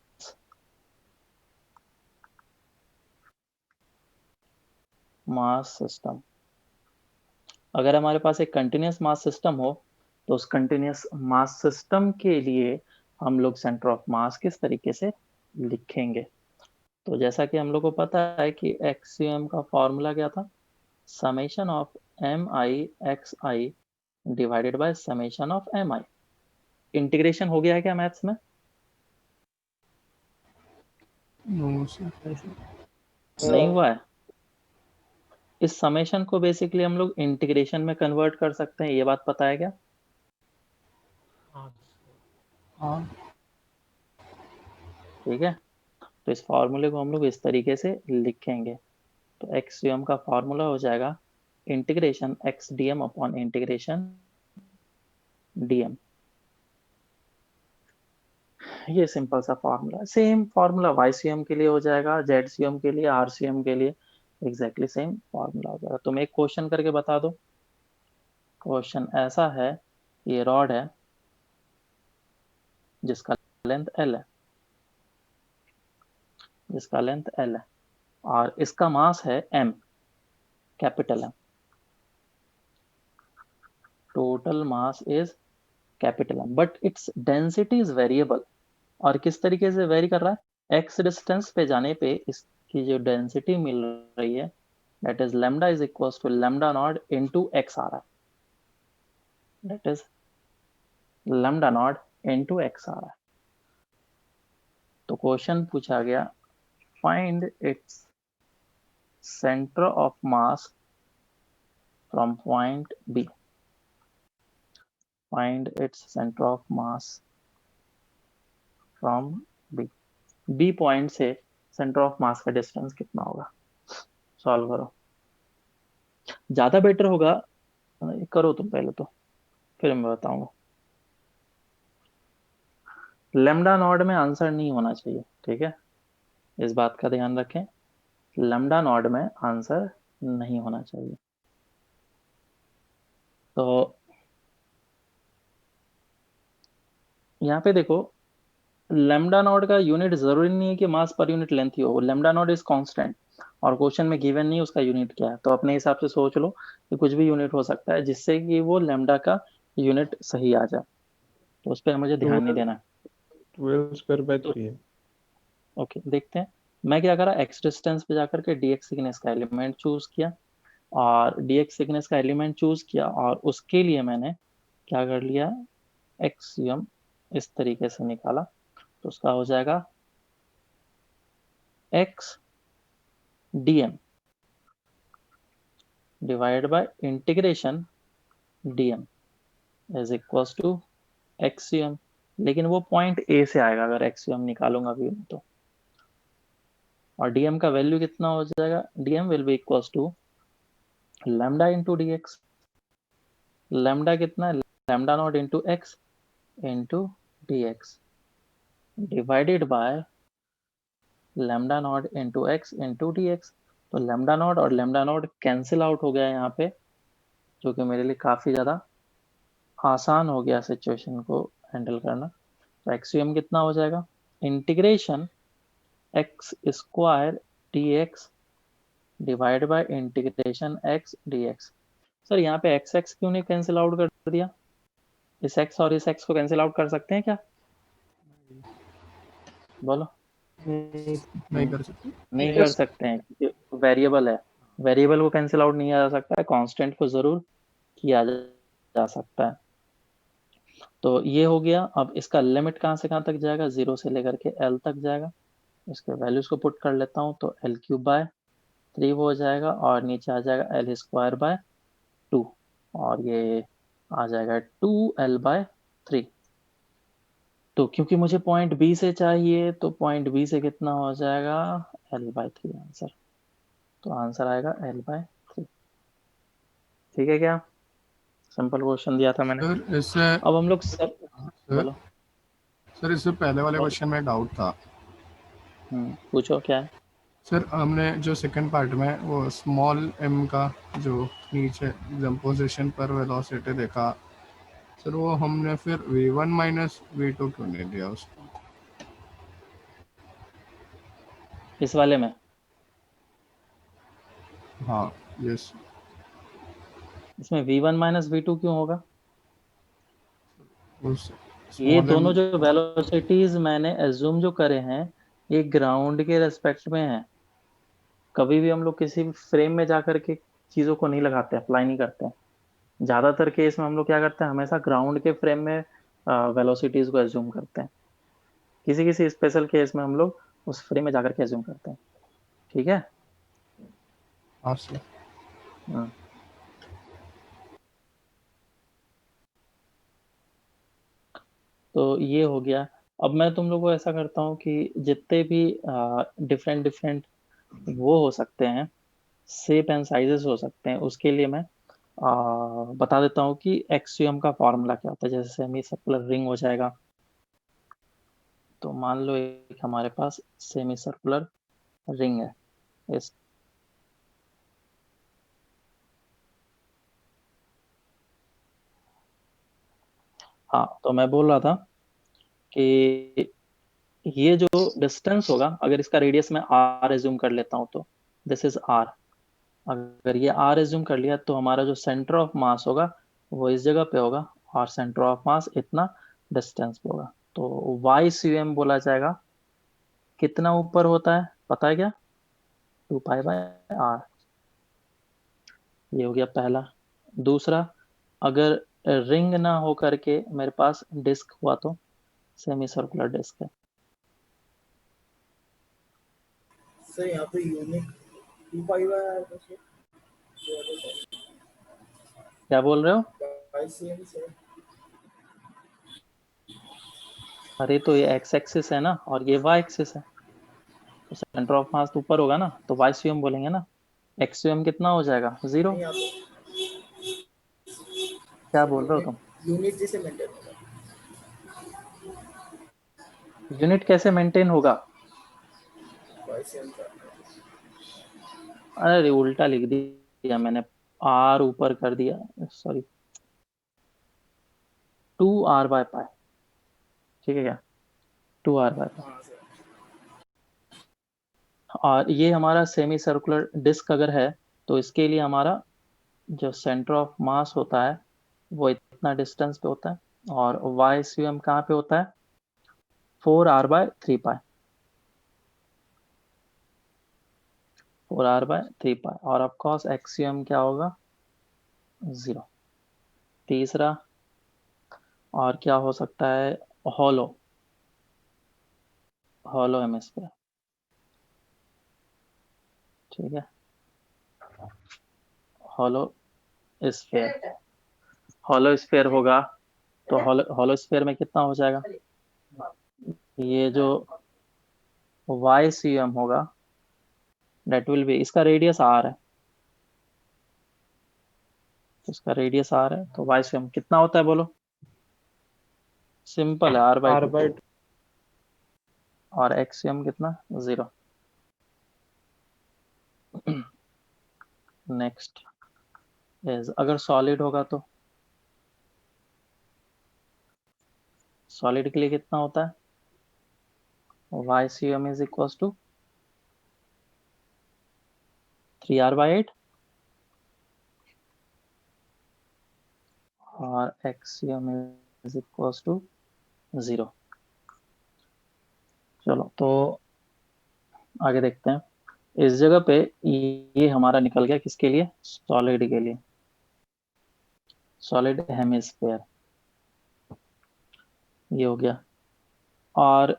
mass system. अगर हमारे पास एक कंटिन्यूअस मास सिस्टम हो तो उस कंटिन्यूअस मास सिस्टम के लिए हम लोग सेंटर ऑफ मास किस तरीके से लिखेंगे? तो जैसा कि हम लोग को पता है कि एक्सियम का फॉर्मूला क्या था, summation of m i x i divided by summation of m i. Integration हो गया है क्या मैथ्स में? No sir. नहीं हुआ है। इस समेशन को बेसिकली हम लोग इंटीग्रेशन में कन्वर्ट कर सकते हैं, ये बात पता है क्या? हाँ ठीक है, तो इस फॉर्मूले को हम लोग इस तरीके से लिखेंगे। तो एक्सियम का फॉर्मूला हो जाएगा integration x d m upon integration dm. ये सिंपल सा फॉर्मूला, सेम फॉर्मूला वाईसीएम के लिए हो जाएगा, जेडसीएम के लिए, आरसीएम के लिए, एग्जैक्टली सेम फॉर्मूला हो जाएगा। तुम एक क्वेश्चन करके बता दो। क्वेश्चन ऐसा है, ये रॉड है जिसका लेंथ एल है, जिसका लेंथ एल है, और इसका मास है M, capital M. Total mass is capital M, but its density is variable. और किस तरीके से वेरी कर रहा है, एक्स डिस्टेंस पे जाने पे इसकी जो डेंसिटी मिल रही है that is lambda is equal to lambda naught into x आ रहा है, that is lambda naught into x आ रहा है। तो क्वेश्चन पूछा गया, find its centre of mass from point B. Find its centre of mass from B. B point से सेंटर ऑफ मास का डिस्टेंस कितना होगा? सॉल्व करो। ज्यादा बेटर होगा, करो तुम पहले तो, फिर मैं बताऊंगा। लेमडा नॉड में आंसर नहीं होना चाहिए, ठीक है, इस बात का ध्यान रखें। लेमडा नॉड में आंसर नहीं होना चाहिए। तो यहाँ पे देखो, लेमडा नॉट का यूनिट जरूरी नहीं है कि मास पर यूनिट लेंथ ही हो, लेमडा नॉट इज कांस्टेंट, और क्वेश्चन में गिवन नहीं उसका यूनिट क्या है, तो अपने हिसाब से सोच लो कि कुछ भी यूनिट हो सकता है जिससे कि वो लेमडा का यूनिट सही आ जाए, तो उस पर मुझे ध्यान नहीं देना। 12 स्क्वायर बाय 3 है। ओके देखते हैं। मैं क्या करा, एक्स डिस्टेंस पे जाकर के डीएक्स थिकनेस का एलिमेंट चूज किया, और डीएक्स थिकनेस का एलिमेंट चूज किया, और उसके लिए मैंने क्या कर लिया, एक्सियम इस तरीके से निकाला। तो उसका हो जाएगा x dm divide by integration dm is equal to x cm. लेकिन वो पॉइंट ए से आएगा अगर एक्सयूएम निकालूंगा अभी मैं तो। और डीएम का वैल्यू कितना हो जाएगा, dm will be equals to lambda into d x. Lambda कितना है, lambda naught into x into d x divided by lambda naught into x into d x. तो लैम्डा नॉट और लैम्डा नॉट कैंसिल आउट हो गया यहाँ पे, जो कि मेरे लिए काफ़ी ज़्यादा आसान हो गया सिचुएशन को हैंडल करना। तो एक्सयूएम कितना हो जाएगा, integration x square D x divide by integration x D x. Sir यहाँ पे एक्स एक्स क्यों नहीं कैंसिल आउट कर दिया, इस एक्स और इस एक्स को कैंसिल आउट कर सकते हैं क्या, बोलो। नहीं कर सकते। नहीं कर सकते हैं क्योंकि वेरिएबल है, वेरिएबल को कैंसिल आउट नहीं किया जा सकता है, कांस्टेंट को जरूर किया जा सकता है। तो ये हो गया। अब इसका लिमिट कहाँ से कहाँ तक जाएगा, 0 से लेकर के एल तक जाएगा। इसके वैल्यूज को पुट कर लेता हूँ, तो एल क्यूब बाय 3 हो जाएगा और नीचे आ जाएगा एल स्क्वायर बाय 2 और ये आ जाएगा 2l/3। तो क्योंकि मुझे पॉइंट बी से चाहिए तो पॉइंट बी से कितना हो जाएगा, l/3 आंसर। तो आंसर आएगा l/3। ठीक है क्या, सिंपल क्वेश्चन दिया था मैंने। सर इससे अब हम लोग सर, सर बोलो। सर इससे पहले वाले बोलो। क्वेश्चन में डाउट था। पूछो क्या है। सर हमने जो सेकंड पार्ट में वो स्मॉल m का जो नीचे एग्जाम पोजीशन पर वेलोसिटी देखा, सर वो हमने फिर v1 माइनस v2 क्यों नहीं दिया उसको? इस वाले में हाँ यस। इसमें v1 - v2 क्यों होगा, उस ये स्मॉल m। दोनों जो वेलोसिटीज मैंने एज्यूम जो करे हैं ये ग्राउंड के रेस्पेक्ट में है। कभी भी हम लोग किसी फ्रेम में जाकर के चीजों को नहीं लगाते, अप्लाई नहीं करते हैं। ज्यादातर केस में हम लोग क्या करते हैं, हमेशा ग्राउंड के फ्रेम में वेलोसिटीज को एज्यूम करते हैं। किसी किसी स्पेशल केस में हम लोग उस फ्रेम में जाकर के एज्यूम करते हैं। ठीक है। हाँ सर। हम्म। तो ये हो गया। अब मैं तुम लोग को ऐसा करता हूँ कि जितने भी डिफरेंट डिफरेंट वो हो सकते हैं, शेप एंड साइजेस हो सकते हैं, उसके लिए मैं बता देता हूँ कि एक्सियम का फॉर्मूला क्या होता है। जैसे सेमी सर्कुलर रिंग हो जाएगा, तो मान लो एक हमारे पास सेमी सर्कुलर रिंग है इस, हाँ तो मैं बोल रहा था कि ये जो डिस्टेंस होगा, अगर इसका रेडियस मैं आर एज्यूम कर लेता हूँ तो दिस इज आर। अगर ये आर एज्यूम कर लिया तो हमारा जो सेंटर ऑफ मास होगा वो इस जगह पे होगा और सेंटर ऑफ मास इतना डिस्टेंस पे होगा। तो वाई सी एम बोला जाएगा, कितना ऊपर होता है पता है क्या, 2π/r। ये हो गया पहला। दूसरा, अगर रिंग ना हो करके मेरे पास डिस्क हुआ तो सेमी सर्कुलर डिस्क है। सर यहाँ पे यूनिट 2π/r क्या बोल रहे हो, बाई सी एम सर। अरे तो ये एक्स एक्सिस है ना और ये वाई एक्सिस है, तो सेंटर ऑफ मास तो ऊपर होगा ना, तो वाई सी एम बोलेंगे ना। एक्स एम कितना हो जाएगा, 0। नहीं आप क्या सर बोल रहे हो तुम, यूनिट जैसे मेंटेन होगा। यूनिट कैसे मेंटेन होगा, बाई सी एम का अरे उल्टा लिख दिया मैंने, आर ऊपर कर दिया, सॉरी 2r/π। ठीक है क्या, 2r/π। हाँ सर। और ये हमारा सेमी सर्कुलर डिस्क अगर है तो इसके लिए हमारा जो सेंटर ऑफ मास होता है वो इतना डिस्टेंस पे होता है और वाई सी एम कहाँ पे होता है, 4r/3π। 4r/3π और ऑफ कोर्स एक्सियम क्या होगा, 0। तीसरा, और क्या हो सकता है, हॉलो, हॉलो हेमिस्फीयर। ठीक है, हॉलो स्फीयर, हॉलो स्फीयर होगा तो हॉलो हॉलो स्फीयर में कितना हो जाएगा, ये जो वाई सी एम होगा डेट विल बी, इसका रेडियस आर है, तो इसका रेडियस आर है, तो वाई सी एम कितना होता है बोलो? सिंपल है, r by r two. By और एक्स सी एम कितना? 0। नेक्स्ट इज, अगर सॉलिड होगा तो सॉलिड के लिए कितना होता है? Y c M is equal to 3r/8 और x C M is equal to 0। चलो तो आगे देखते हैं। इस जगह पे ये हमारा निकल गया किसके लिए? सॉलिड के लिए, सॉलिड हेमिस्फेयर, ये हो गया। और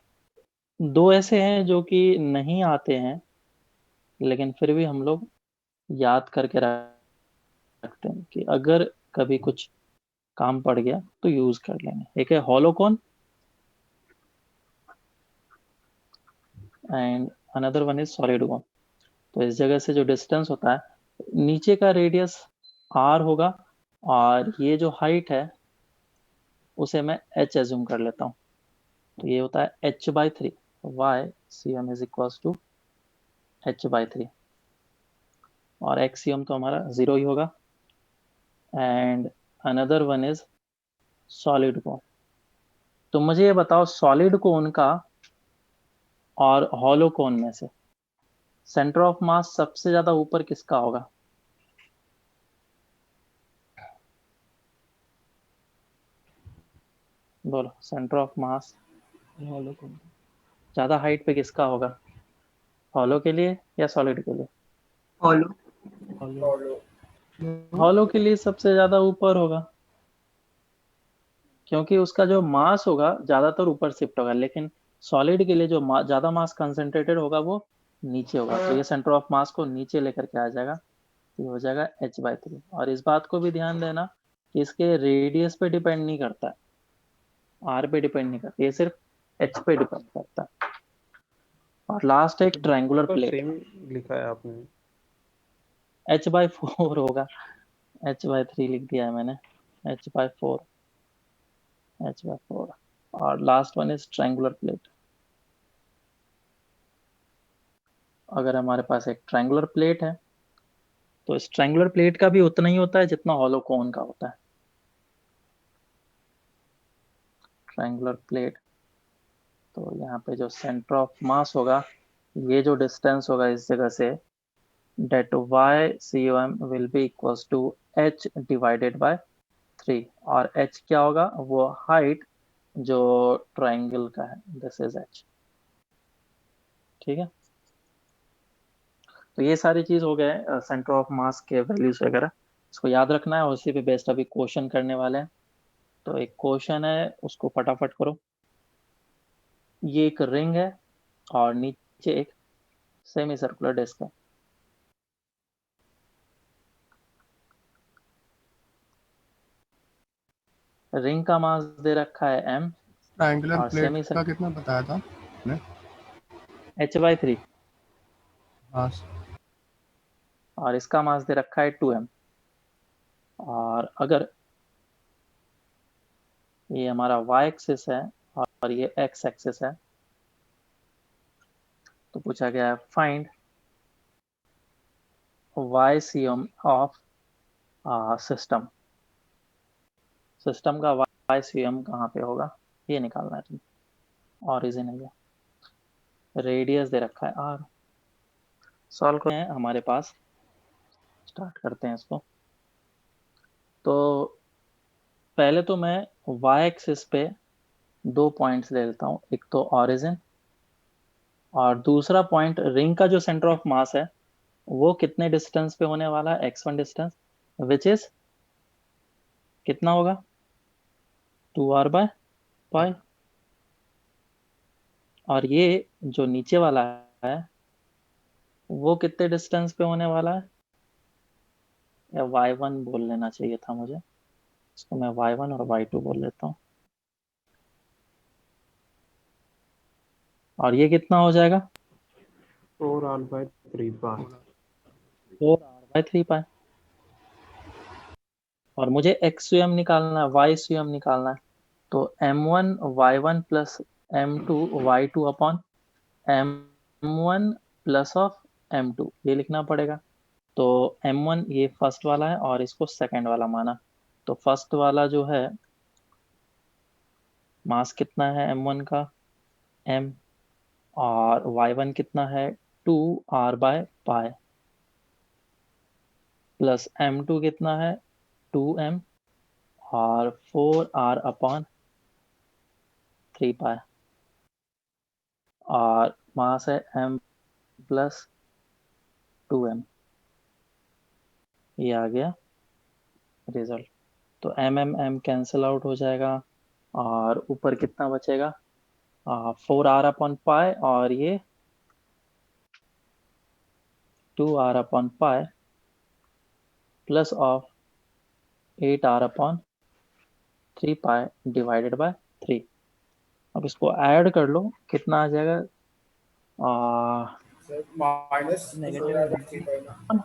दो ऐसे हैं जो कि नहीं आते हैं, लेकिन फिर भी हम लोग याद करके रखते हैं कि अगर कभी कुछ काम पड़ गया तो यूज कर लेंगे। एक है hollow cone and another one is solid cone. तो इस जगह से जो डिस्टेंस होता है, नीचे का रेडियस r होगा, और ये जो हाइट है उसे मैं h एज्यूम कर लेता हूँ। तो ये होता है h/3, y c M is equal to h/3, और एक्स सी एम तो हमारा 0 ही होगा। And another one is solid कोन। तो मुझे ये बताओ, सॉलिड कोन का और हॉलो कोन में से सेंटर ऑफ मास सबसे ज्यादा ऊपर किसका होगा? बोलो, सेंटर ऑफ मास हॉलो को ज्यादा हाइट पे किसका होगा? हॉलो के लिए या सॉलिड के लिए? फॉलो। Hollow follow. हॉलो के लिए सबसे ज्यादा ऊपर होगा, क्योंकि उसका जो मास होगा ज्यादातर ऊपर शिफ्ट होगा, लेकिन सॉलिड के लिए जो ज्यादा मास कंसेंट्रेटेड होगा वो नीचे होगा। तो ये सेंटर ऑफ मास को नीचे लेकर के आ जाएगा, तो ये हो जाएगा h/3। और इस बात को भी ध्यान देना कि इसके रेडियस पे डिपेंड नहीं करता है, आर पे डिपेंड नहीं करता, ये सिर्फ एच पे डिपेंड करता है। और लास्ट एक ट्रायंगुलर पर प्लेट, सेम लिखा है आपने। h/4 होगा, h/3 लिख दिया है मैंने, h/4, h/4। और last one is triangular plate. अगर हमारे पास एक ट्रायंगुलर प्लेट है, तो इस ट्रायंगुलर प्लेट का भी उतना ही होता है जितना हॉलो कोन का होता है। ट्रायंगुलर प्लेट, तो यहाँ पे जो सेंटर ऑफ मास होगा, ये जो डिस्टेंस होगा इस जगह से, that y c m will be equals to h/3। और h क्या होगा? वो हाइट जो ट्रायंगल का है, दिस इज h। ठीक है, तो ये सारी चीज हो गए सेंटर ऑफ मास के वैल्यूज वगैरह, इसको याद रखना है। और उसी पे बेस्ड अभी क्वेश्चन करने वाले हैं। तो एक क्वेश्चन है, उसको फटाफट करो। ये एक रिंग है और नीचे एक सेमी सर्कुलर डिस्क है। रिंग का मास दे रखा है m, ट्रायंगुलर और प्लेट का कितना बताया था आपने? h/3, हाँ और इसका मास दे रखा है 2m। और अगर ये हमारा y एक्सिस है और ये x एक्सिस है, तो पूछा गया है find YCM of system. System का YCM कहाँ पे होगा, ये निकालना है तुम्हें। ऑरिजिन है, ये रेडियस दे रखा है r। सॉल्व करते हैं हमारे पास, स्टार्ट करते हैं इसको। तो पहले तो मैं y एक्सिस पे दो पॉइंट्स ले लेता हूँ, एक तो ऑरिजिन, और दूसरा पॉइंट रिंग का जो सेंटर ऑफ मास है वो कितने डिस्टेंस पे होने वाला है? x1 डिस्टेंस, विच इज कितना होगा? 2r/π। और ये जो नीचे वाला है वो कितने डिस्टेंस पे होने वाला है? या y1 बोल लेना चाहिए था मुझे, इसको मैं y1 और y2 बोल लेता हूँ। और ये कितना हो जाएगा? 4r/3 पाई। 4r/3 पाई। और मुझे एक्स स्वयं निकालना है, वाई स्वयं निकालना है। तो m1 y1 plus m2 y2 upon m1 plus of m2 ये लिखना पड़ेगा। तो m1 ये फर्स्ट वाला है और इसको सेकंड वाला माना। तो फर्स्ट वाला जो है मास कितना है m1 का, m, और y1 कितना है 2r/पाई, प्लस m2 कितना है 2m, और 4r/3 पाई, और मास है m प्लस 2m। ये आ गया रिजल्ट। तो m कैंसिल आउट हो जाएगा, और ऊपर कितना बचेगा? 4r/पाई, और ये 2r/पाई plus of 8r/3 pi divided by 3। अब इसको ऐड कर लो, कितना आ जाएगा? सर माइनस नेगेटिव फोर है थ्री पाई ना।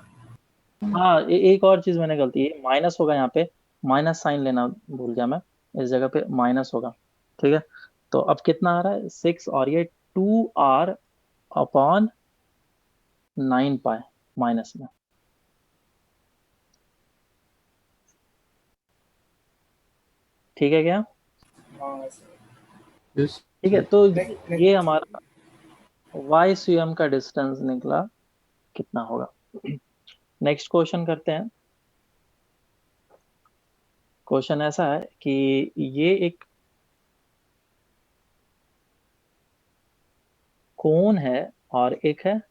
हाँ, एक और चीज मैंने गलती है, माइनस होगा यहाँ पे, माइनस साइन लेना भूल गया मैं, इस जगह पे माइनस होगा। ठीक है, तो अब कितना आ रहा है 6, और ये 2r/9 पाई माइनस में। ठीक है क्या? हाँ सर। Yes, ठीक है, sir. तो ये नेक्स्ट हमारा y स्वयं का डिस्टेंस निकला, कितना होगा? नेक्स्ट क्वेश्चन करते हैं। क्वेश्चन ऐसा है कि ये एक कोन है और एक है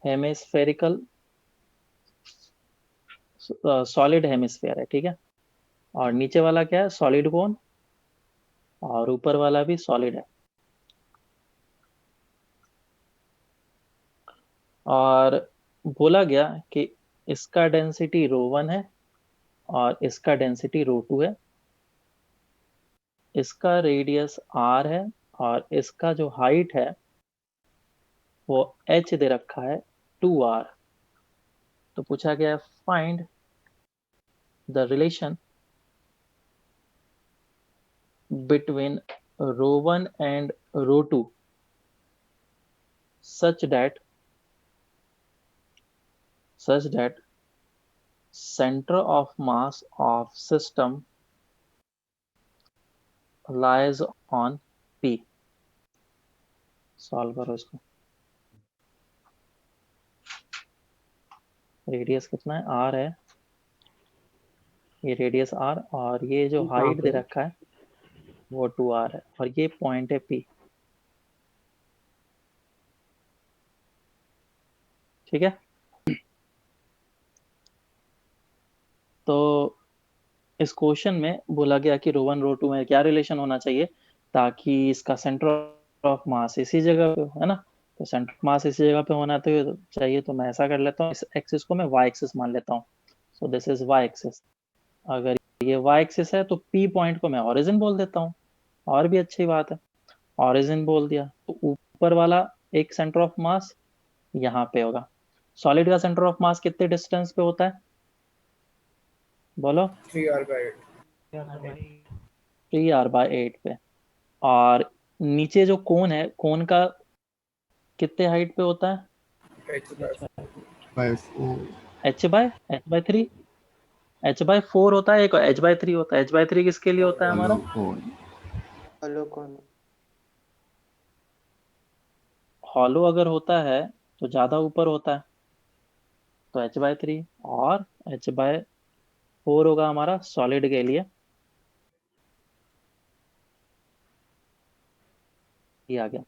हेमिस्फेरिकल, सॉलिड हेमिस्फेयर है। ठीक है, और नीचे वाला क्या है? सॉलिड कोन, और ऊपर वाला भी सॉलिड है। और बोला गया कि इसका डेंसिटी ρ1 है और इसका डेंसिटी ρ2 है, इसका रेडियस r है, और इसका जो हाइट है वो h दे रखा है 2r। तो पूछा गया है find the relation between ρ1 and ρ2 such that center of mass of system lies on P। Solve करो इसको। रेडियस कितना है? r है, ये रेडियस r, और ये जो कहाँ हाइट दे पे? रखा है वो 2r है, और ये पॉइंट है P। ठीक है, तो इस क्वेश्चन में बोला गया कि ρ1 ρ2 में क्या रिलेशन होना चाहिए ताकि इसका सेंटर ऑफ मास इसी जगह पे हो, है ना? तो सेंटर ऑफ मास इसी जगह पे होना तो चाहिए। तो मैं ऐसा कर लेता हूँ, इस एक्सिस को मैं y एक्सिस मान लेता हूँ। सो दिस इज y एक्सिस। अगर ये y एक्सिस है तो P पॉइंट को मैं ओरिजिन बोल देता हूँ, और भी अच्छी बात है। ओरिजिन बोल दिया तो ऊपर वाला एक सेंटर ऑफ मास यहाँ पे होगा। सॉलिड का सेंटर ऑफ मास कितने डिस्टेंस पे होता है? बोलो। 3r/8। यार भाई 3r/8 पे। और नीचे जो कोन है, कोन का कितने हाइट पे होता है? H h/4। Bye By 4. h/3। h/4 होता है, एक h/3 होता है। h/3 किसके लिए होता है Hollow हमारा? cone. हेलो कौन? हॉलो अगर होता है तो ज्यादा ऊपर होता है, तो h/3, और h/4 होगा हमारा सॉलिड के लिए। ये आ गया।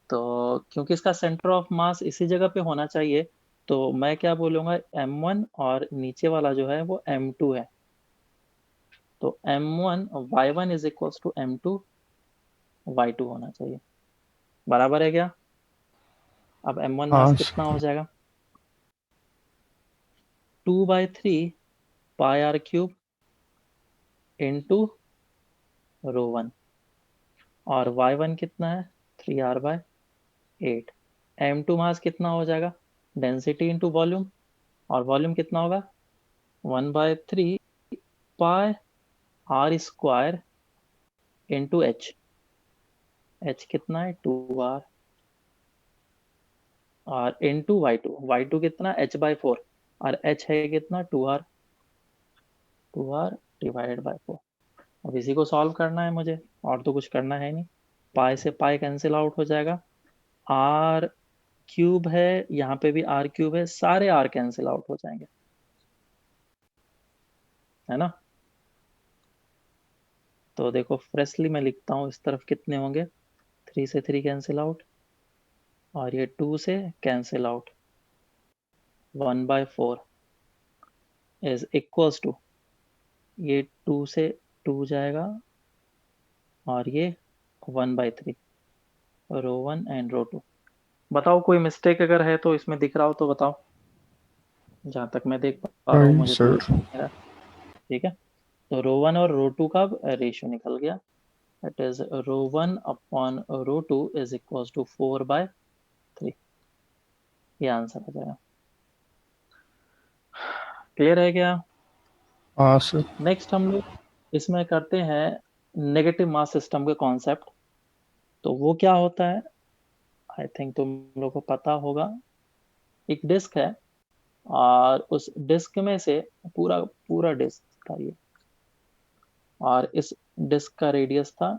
तो क्योंकि इसका सेंटर ऑफ मास इसी जगह पे होना चाहिए, तो मैं क्या बोलूंगा, m1, और नीचे वाला जो है वो m2 है। तो m1 y1 is equal to m2 y2 होना चाहिए। बराबर है क्या? अब m1 मास हाँ कितना हो जाएगा? 2/3 पाई r क्यूब इंटू ρ1, और y1 कितना है 3r/8। m2 मास कितना हो जाएगा, डेंसिटी इंटू वॉल्यूम, और वॉल्यूम कितना होगा 1/3 pi r square into h. H कितना है 2r, और इंटू वाई टू कितना h/4, और h है कितना 2r, 2r डिवाइडेड बाई 4। अब इसी को सॉल्व करना है मुझे, और तो कुछ करना है नहीं। पाई से पाई कैंसिल आउट हो जाएगा, आर क्यूब है, यहाँ पे भी आर क्यूब है, सारे आर कैंसिल आउट हो जाएंगे, है ना। तो देखो फ्रेशली मैं लिखता हूँ, इस तरफ कितने होंगे, 3 से 3 कैंसिल आउट, और ये 2 से cancel out, 1/4 is equals to, ये 2 से 2 जाएगा, और ये 1/3, ρ1 एंड ρ2। बताओ कोई मिस्टेक अगर है तो इसमें दिख रहा हो तो बताओ, जहाँ तक मैं देख पा रहा हूँ नहीं मुझे तो सर। दिख नहीं रहा। ठीक है, तो ρ1 और ρ2 का रेशियो निकल गया, that is ρ1 upon ρ2 is equals to 4/3। ये आंसर हो जाएगा। क्लियर है क्या। हाँ सर। नेक्स्ट हम लोग इसमें करते हैं नेगेटिव मास सिस्टम के कॉन्सेप्ट। तो वो क्या होता है, आई थिंक तुम लोग को पता होगा। एक डिस्क है, और उस डिस्क में से पूरा पूरा डिस्क था ये, और इस डिस्क का रेडियस था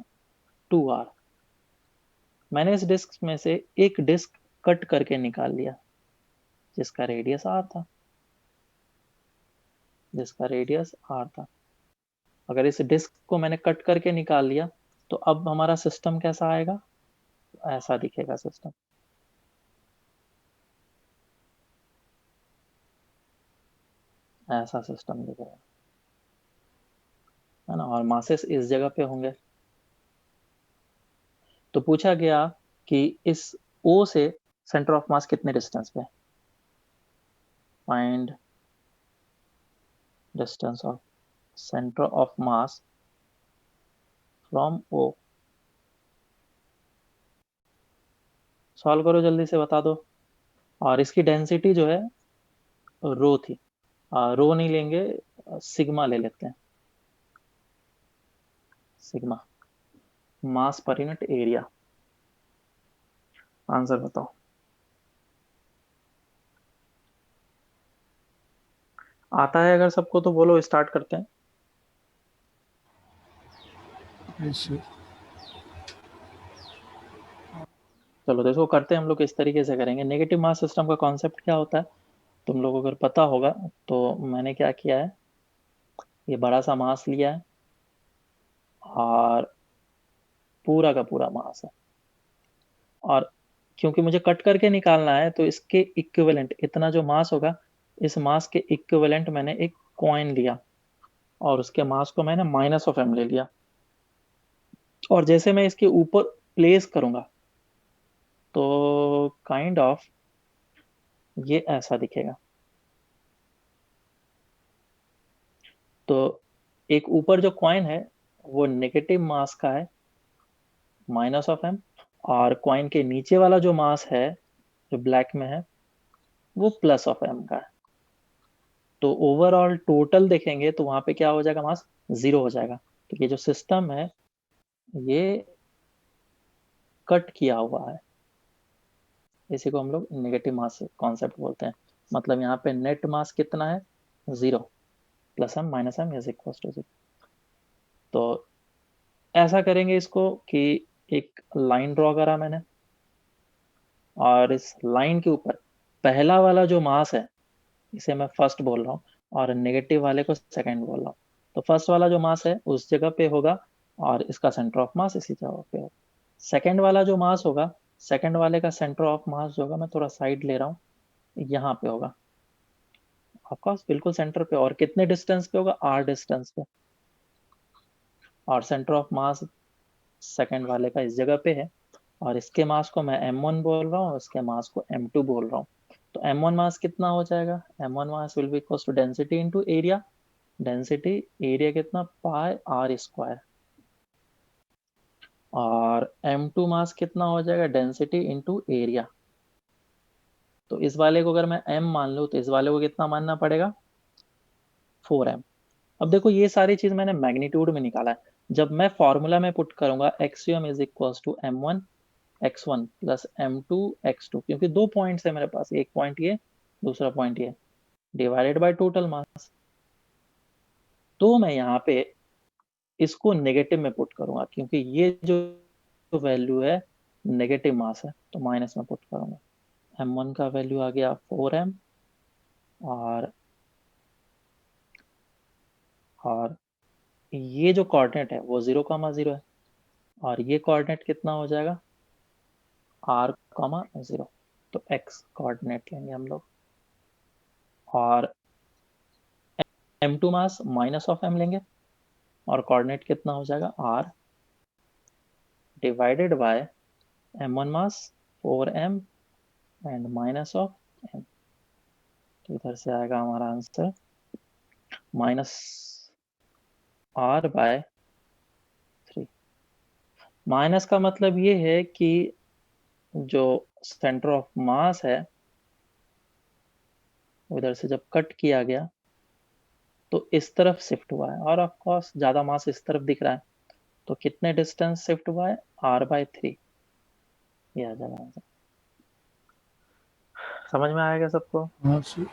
2r। मैंने इस डिस्क में से एक डिस्क कट करके निकाल लिया, जिसका रेडियस r था, जिसका रेडियस r था। अगर इस डिस्क को मैंने कट करके निकाल लिया, तो अब हमारा सिस्टम कैसा आएगा, ऐसा दिखेगा सिस्टम, ऐसा सिस्टम दिखेगा, है ना। और मासेस इस जगह पे होंगे। तो पूछा गया कि इस O से सेंटर ऑफ मास कितने डिस्टेंस पे, find distance of centre of mass from O। Solve करो जल्दी से, बता दो। और इसकी डेंसिटी जो है रो थी, रो नहीं लेंगे, सिग्मा ले लेते हैं, सिग्मा, मास पर यूनिट एरिया। आंसर बताओ। आता है अगर सबको तो बोलो, स्टार्ट करते हैं। नहीं सर। चलो देखो करते हैं हम लोग, इस तरीके से करेंगे। नेगेटिव मास सिस्टम का कॉन्सेप्ट क्या होता है तुम लोगों को अगर पता होगा, तो मैंने क्या किया है, ये बड़ा सा मास लिया है, और पूरा का पूरा मास है, और क्योंकि मुझे कट करके निकालना है, तो इसके इक्विवेलेंट इतना जो मास होगा, इस मास के इक्विवेलेंट मैंने एक कॉइन लिया, और उसके मास को मैंने -m ले लिया। और जैसे मैं इसके ऊपर प्लेस करूंगा, तो काइंड ऑफ ये ऐसा दिखेगा। तो एक ऊपर जो कॉइन है वो नेगेटिव मास का है, -m, और कॉइन के नीचे वाला जो मास है जो ब्लैक में है, वो +m का है। तो ओवरऑल टोटल देखेंगे तो वहां पे क्या हो जाएगा, मास 0 हो जाएगा। तो ये जो सिस्टम है ये कट किया हुआ है, इसी को हम लोग नेगेटिव मास कॉन्सेप्ट बोलते हैं। मतलब यहाँ पे नेट मास कितना है 0, +m - m is equal to 0। तो ऐसा करेंगे इसको कि एक लाइन ड्रॉ करा मैंने, और इस लाइन के ऊपर पहला वाला जो मास है इसे मैं फर्स्ट बोल रहा हूँ, और नेगेटिव वाले को सेकंड बोल रहा हूँ। तो फर्स्ट वाला जो मास है उस जगह पे होगा, और इसका सेंटर ऑफ मास इसी जगह पे होगा। सेकंड वाला जो मास होगा, सेकंड वाले का सेंटर ऑफ मास जो होगा, मैं थोड़ा साइड ले रहा हूँ, यहाँ पे होगा ऑफकोर्स, बिल्कुल सेंटर पे। और कितने डिस्टेंस पे होगा, r डिस्टेंस पे। और सेंटर ऑफ मास सेकंड वाले का इस जगह पे है, और इसके मास को मैं m1 बोल रहा हूँ, इसके मास को m2 बोल रहा हूँ। तो m1 मास कितना हो जाएगा, m1 mass will be equal to density into area. Density area कितना, पाई r स्क्वायर, और m2 मास कितना हो जाएगा, डेंसिटी इंटू एरिया। तो इस वाले को अगर मैं m मान लूँ तो इस वाले को कितना मानना पड़ेगा, 4m। अब देखो ये सारी चीज मैंने मैग्नीट्यूड में निकाला है, जब मैं फॉर्मूला में पुट करूंगा x cm is equal to m1 x1 plus m2 x2, क्योंकि दो पॉइंट्स है मेरे पास, एक पॉइंट ये, दूसरा पॉइंट ये, डिवाइडेड बाय टोटल मास। तो मैं यहाँ पे इसको नेगेटिव में पुट करूंगा, क्योंकि ये जो वैल्यू है नेगेटिव मास है, तो माइनस में पुट करूंगा। m1 का वैल्यू आ गया 4m, और ये जो कोऑर्डिनेट है वो 0,0 है, और ये कोऑर्डिनेट कितना हो जाएगा, r,0। तो x कोऑर्डिनेट लेंगे हम लोग, और m2 mass minus of m लेंगे, और कोऑर्डिनेट कितना हो जाएगा, r divided by m1 mass 4m and minus of m। तो इधर से आएगा हमारा answer minus r by 3। Minus का मतलब ये है कि जो सेंटर ऑफ मास है उधर से जब कट किया गया तो इस तरफ शिफ्ट हुआ है, और ऑफ कोर्स ज्यादा मास इस तरफ दिख रहा है, तो कितने डिस्टेंस शिफ्ट हुआ है, r/3। ये आ जाएगा आंसर। समझ में आएगा सबको, हाँ सर।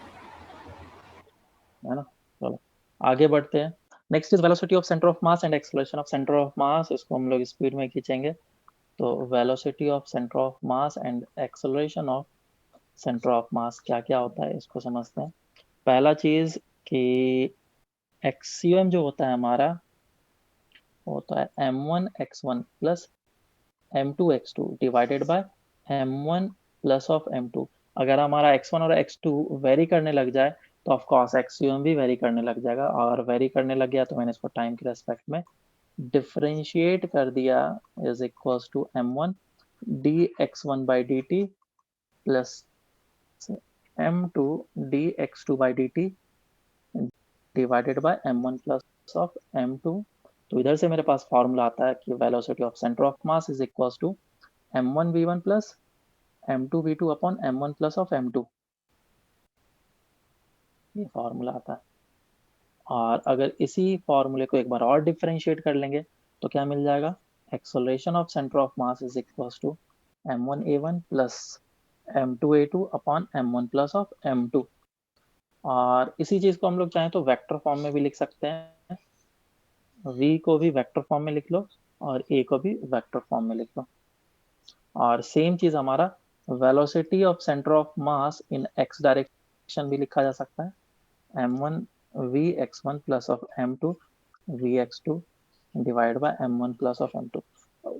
है ना। चलो आगे बढ़ते हैं। Next is velocity of centre of mass and acceleration of centre of मास। इसको हम लोग स्पीड में खींचेंगे। तो velocity of centre of mass and acceleration of centre of mass क्या क्या होता है इसको समझते हैं। पहला चीज कि एक्सियम जो होता है हमारा वो होता है m1 x1 plus m2 x2 divided by m1 plus of m2। अगर हमारा x1 और x2 वेरी करने लग जाए तो ऑफ कोर्स एक्सियम भी वेरी करने लग जाएगा, और वेरी करने लग गया तो मैंने इसको टाइम के रेस्पेक्ट में डिफरेंशिएट कर दिया, is equals to m1 dx1 by dt plus m2 dx2 by dt divided by m1 plus of m2। तो इधर से मेरे पास फॉर्मूला आता है कि velocity of centre of mass is equals to m1 v1 plus m2 v2 upon m1 plus of m2। ये formula आता है। और अगर इसी फॉर्मूले को एक बार और डिफरेंशिएट कर लेंगे तो क्या मिल जाएगा, acceleration of centre of mass is equals to m1a1 plus m2a2 upon m1 plus of m2। और इसी चीज को हम लोग चाहें तो वेक्टर फॉर्म में भी लिख सकते हैं, v को भी वेक्टर फॉर्म में लिख लो और a को भी वेक्टर फॉर्म में लिख लो। और सेम चीज हमारा velocity of centre of mass in x direction भी लिखा जा सकता है, m1 vx1 plus of m2 vx2 divide by m1 plus of m2।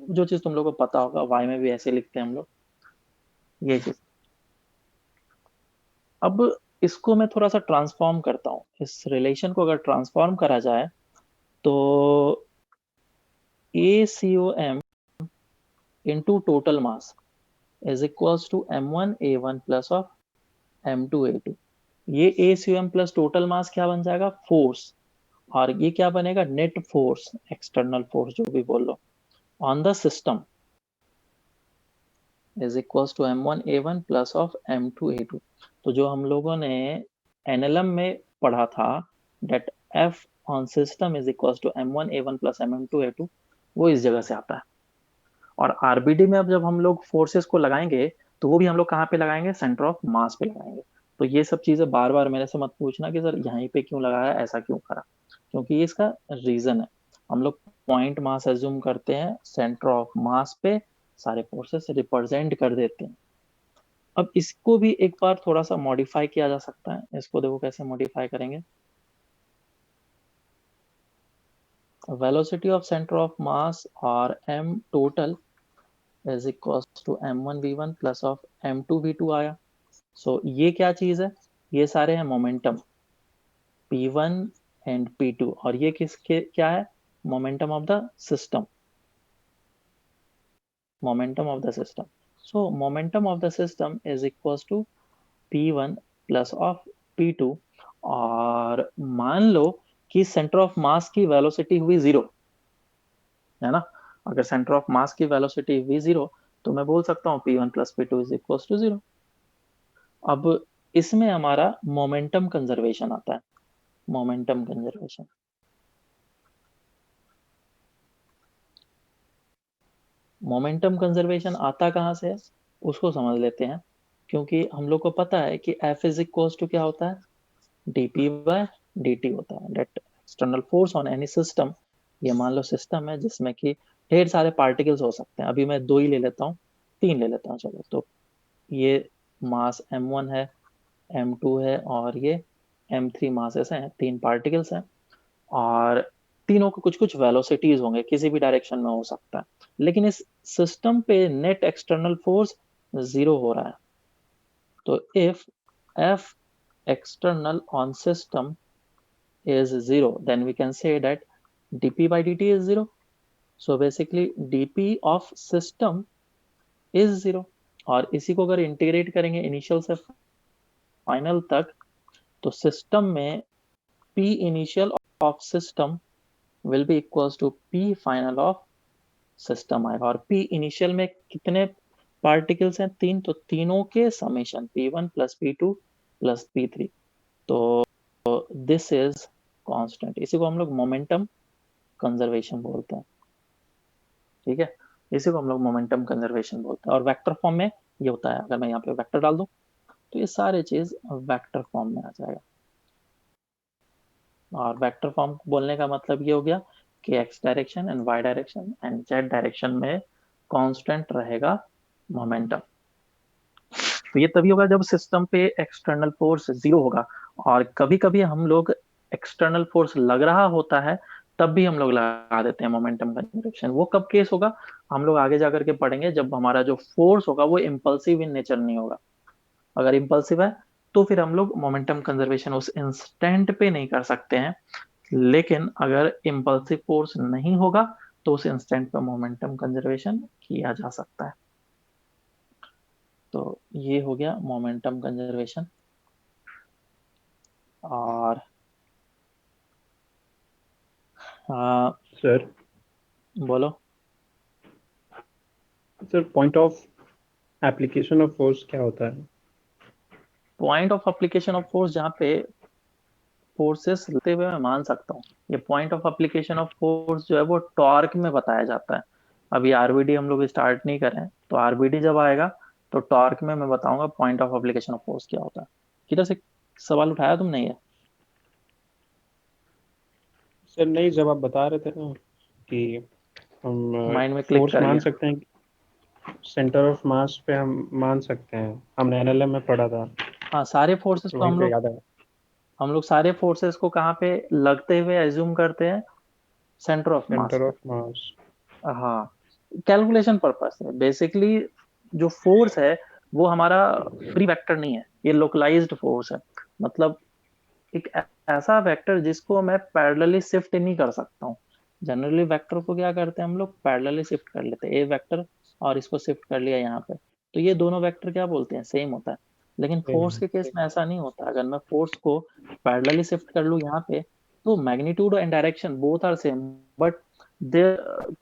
जो चीज तुम लोग को पता होगा, y में भी ऐसे लिखते हैं हम लोग, ये चीज। अब इसको मैं थोड़ा सा ट्रांसफॉर्म करता हूँ, इस रिलेशन को अगर ट्रांसफॉर्म करा जाए तो ACOM into total mass is equals to m1a1 plus of m2a2। ये ACOM प्लस टोटल मास क्या बन जाएगा, फोर्स, और ये क्या बनेगा, नेट फोर्स, एक्सटर्नल फोर्स जो भी बोल लो, on the system is equals to m1a1 plus of m2a2। तो जो हम लोगों ने NLM में पढ़ा था, that F on system is equals to m1a1 plus m2a2, वो इस जगह से आता है। और RBD में अब जब हम लोग फोर्सेस को लगाएंगे तो वो भी हम लोग कहाँ पे लगाएंगे, सेंटर ऑफ मास पे लगाएंगे। तो ये सब चीजें बार बार मेरे से मत पूछना कि सर यहीं पे क्यों लगाया, ऐसा क्यों करा, क्योंकि ये इसका रीजन है। हम लोग पॉइंट मास एज्यूम करते हैं, सेंटर ऑफ मास पे सारे फोर्सेस रिप्रेजेंट कर देते हैं। अब इसको भी एक बार थोड़ा सा मॉडिफाई किया जा सकता है। इसको देखो कैसे मॉडिफाई करेंगे। Velocity of centre of mass और m total is equals to m1 v1 plus of m2 v2 आया। सो ये क्या चीज है, ये सारे हैं मोमेंटम p1 एंड p2, और ये किसके क्या है, momentum of the system, momentum of the system. So momentum of the system is equals to p1 plus of p2। और मान लो कि सेंटर ऑफ मास की वेलोसिटी हुई 0, है ना। अगर सेंटर ऑफ मास की वेलोसिटी v0, तो मैं बोल सकता हूँ p1 plus p2 is equal to 0। अब इसमें हमारा मोमेंटम कंजर्वेशन आता है। मोमेंटम कंजर्वेशन, मोमेंटम कंजर्वेशन आता कहाँ से है उसको समझ लेते हैं। क्योंकि हम लोग को पता है कि F इज इक्वल टू क्या होता है, dp बाय dt होता है, that external force on any system. ये मान लो सिस्टम है जिसमें कि ढेर सारे पार्टिकल्स हो सकते हैं, अभी मैं 2 ही ले लेता हूँ, 3 ले लेता हूँ चलो। तो ये मास m1 है, m2 है और ये m3 मासेस हैं, 3 पार्टिकल्स हैं। और तीनों को कुछ कुछ वेलोसिटीज होंगे, किसी भी डायरेक्शन में हो सकता है। लेकिन इस सिस्टम पे नेट एक्सटर्नल फोर्स 0 हो रहा है। तो if F external on system is 0, then we can say that dp by dt is 0. So basically dp of system is 0। और इसी को अगर इंटीग्रेट करेंगे इनिशियल से फाइनल तक, तो सिस्टम में p initial of system will be equals to p final of system आएगा। और p इनिशियल में कितने पार्टिकल्स हैं, 3, तो तीनों के summation p1 plus p2 plus p3। तो दिस इज कांस्टेंट, इसी को हम लोग मोमेंटम कंजर्वेशन बोलते हैं। ठीक है, इसी को हम लोग मोमेंटम कंजर्वेशन बोलते हैं। और वेक्टर फॉर्म में ये होता है, अगर मैं यहाँ पे वेक्टर डाल दूं तो ये सारे चीज वेक्टर फॉर्म में आ जाएगा। और वेक्टर फॉर्म बोलने का मतलब ये हो गया कि x direction and y direction and z direction में कांस्टेंट रहेगा मोमेंटम। तो ये तभी होगा जब सिस्टम पे एक्सटर्नल फोर्स 0 होगा। और कभी कभी हम लोग एक्सटर्नल फोर्स लग रहा होता है तब भी हम लोग लगा देते हैं मोमेंटम कंजर्वेशन। वो कब केस होगा हम लोग आगे जाकर के पढ़ेंगे, जब हमारा जो फोर्स होगा वो इम्पल्सिव इन नेचर नहीं होगा। अगर इम्पल्सिव है तो फिर हम लोग मोमेंटम कंजर्वेशन उस इंस्टेंट पे नहीं कर सकते हैं। लेकिन अगर इम्पल्सिव फोर्स नहीं होगा तो उस इंस्टेंट पे मोमेंटम कंजर्वेशन किया जा सकता है। तो ये हो गया मोमेंटम कंजर्वेशन। और सर बोलो। Sir point of application of force क्या होता है? Point of application of force, जहाँ पे फोर्सेस लेते हुए मैं मान सकता हूँ, ये point of application of force जो है वो टॉर्क में बताया जाता है। अभी आरबीडी हम लोग स्टार्ट नहीं कर रहे हैं, तो आरबीडी जब आएगा तो टॉर्क में मैं बताऊंगा point of application of force क्या होता है। किधर से सवाल उठाया तुमने ये? सर नहीं, जब आप बता रहे थे ना कि हम माइंड में क्लिक फोर्स कर मान गया। सकते हैं, सेंटर ऑफ मास पे हम मान सकते हैं, हमने एनएलएम में पढ़ा था, हाँ, सारे फोर्सेस तो को वहीं पे याद है। हम लोग सारे फोर्सेस को कहाँ पे लगते हुए एज्यूम करते हैं, सेंटर ऑफ मास सेंटर पे। Of mass. हाँ, कैलकुलेशन पर्पस है बेसिकली। जो फोर्स है वो हमारा फ्री वेक्टर नहीं है, ये लोकलाइज्ड फोर्स है। मतलब एक ऐसा वेक्टर जिसको मैं पैरेलली शिफ्ट नहीं कर सकता हूँ। जनरली वेक्टर को क्या करते हैं हम लोग, पैरेलली शिफ्ट कर लेते हैं, ए वेक्टर और इसको शिफ्ट कर लिया यहाँ पे, तो ये दोनों वेक्टर क्या बोलते हैं, सेम होता है। लेकिन फोर्स के केस में ऐसा नहीं होता। अगर मैं फोर्स को पैरेलली शिफ्ट कर लूँ यहाँ पे, तो magnitude and direction both are same, but they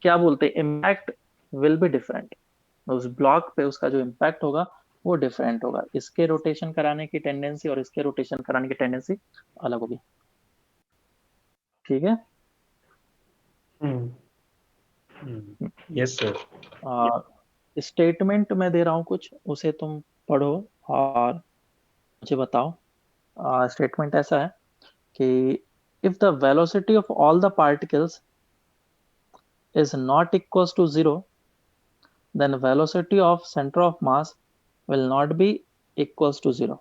क्या बोलते हैं, इम्पैक्ट विल बी डिफरेंट। उस ब्लॉक पे उसका जो इम्पैक्ट होगा वो डिफरेंट होगा। इसके रोटेशन कराने की टेंडेंसी और इसके रोटेशन कराने की टेंडेंसी अलग होगी। ठीक है। Yes sir. स्टेटमेंट मैं दे रहा हूँ कुछ, उसे तुम पढ़ो और मुझे बताओ। स्टेटमेंट ऐसा है कि if the velocity of all the particles is not equals to 0, then velocity of center of mass will not be equals to 0।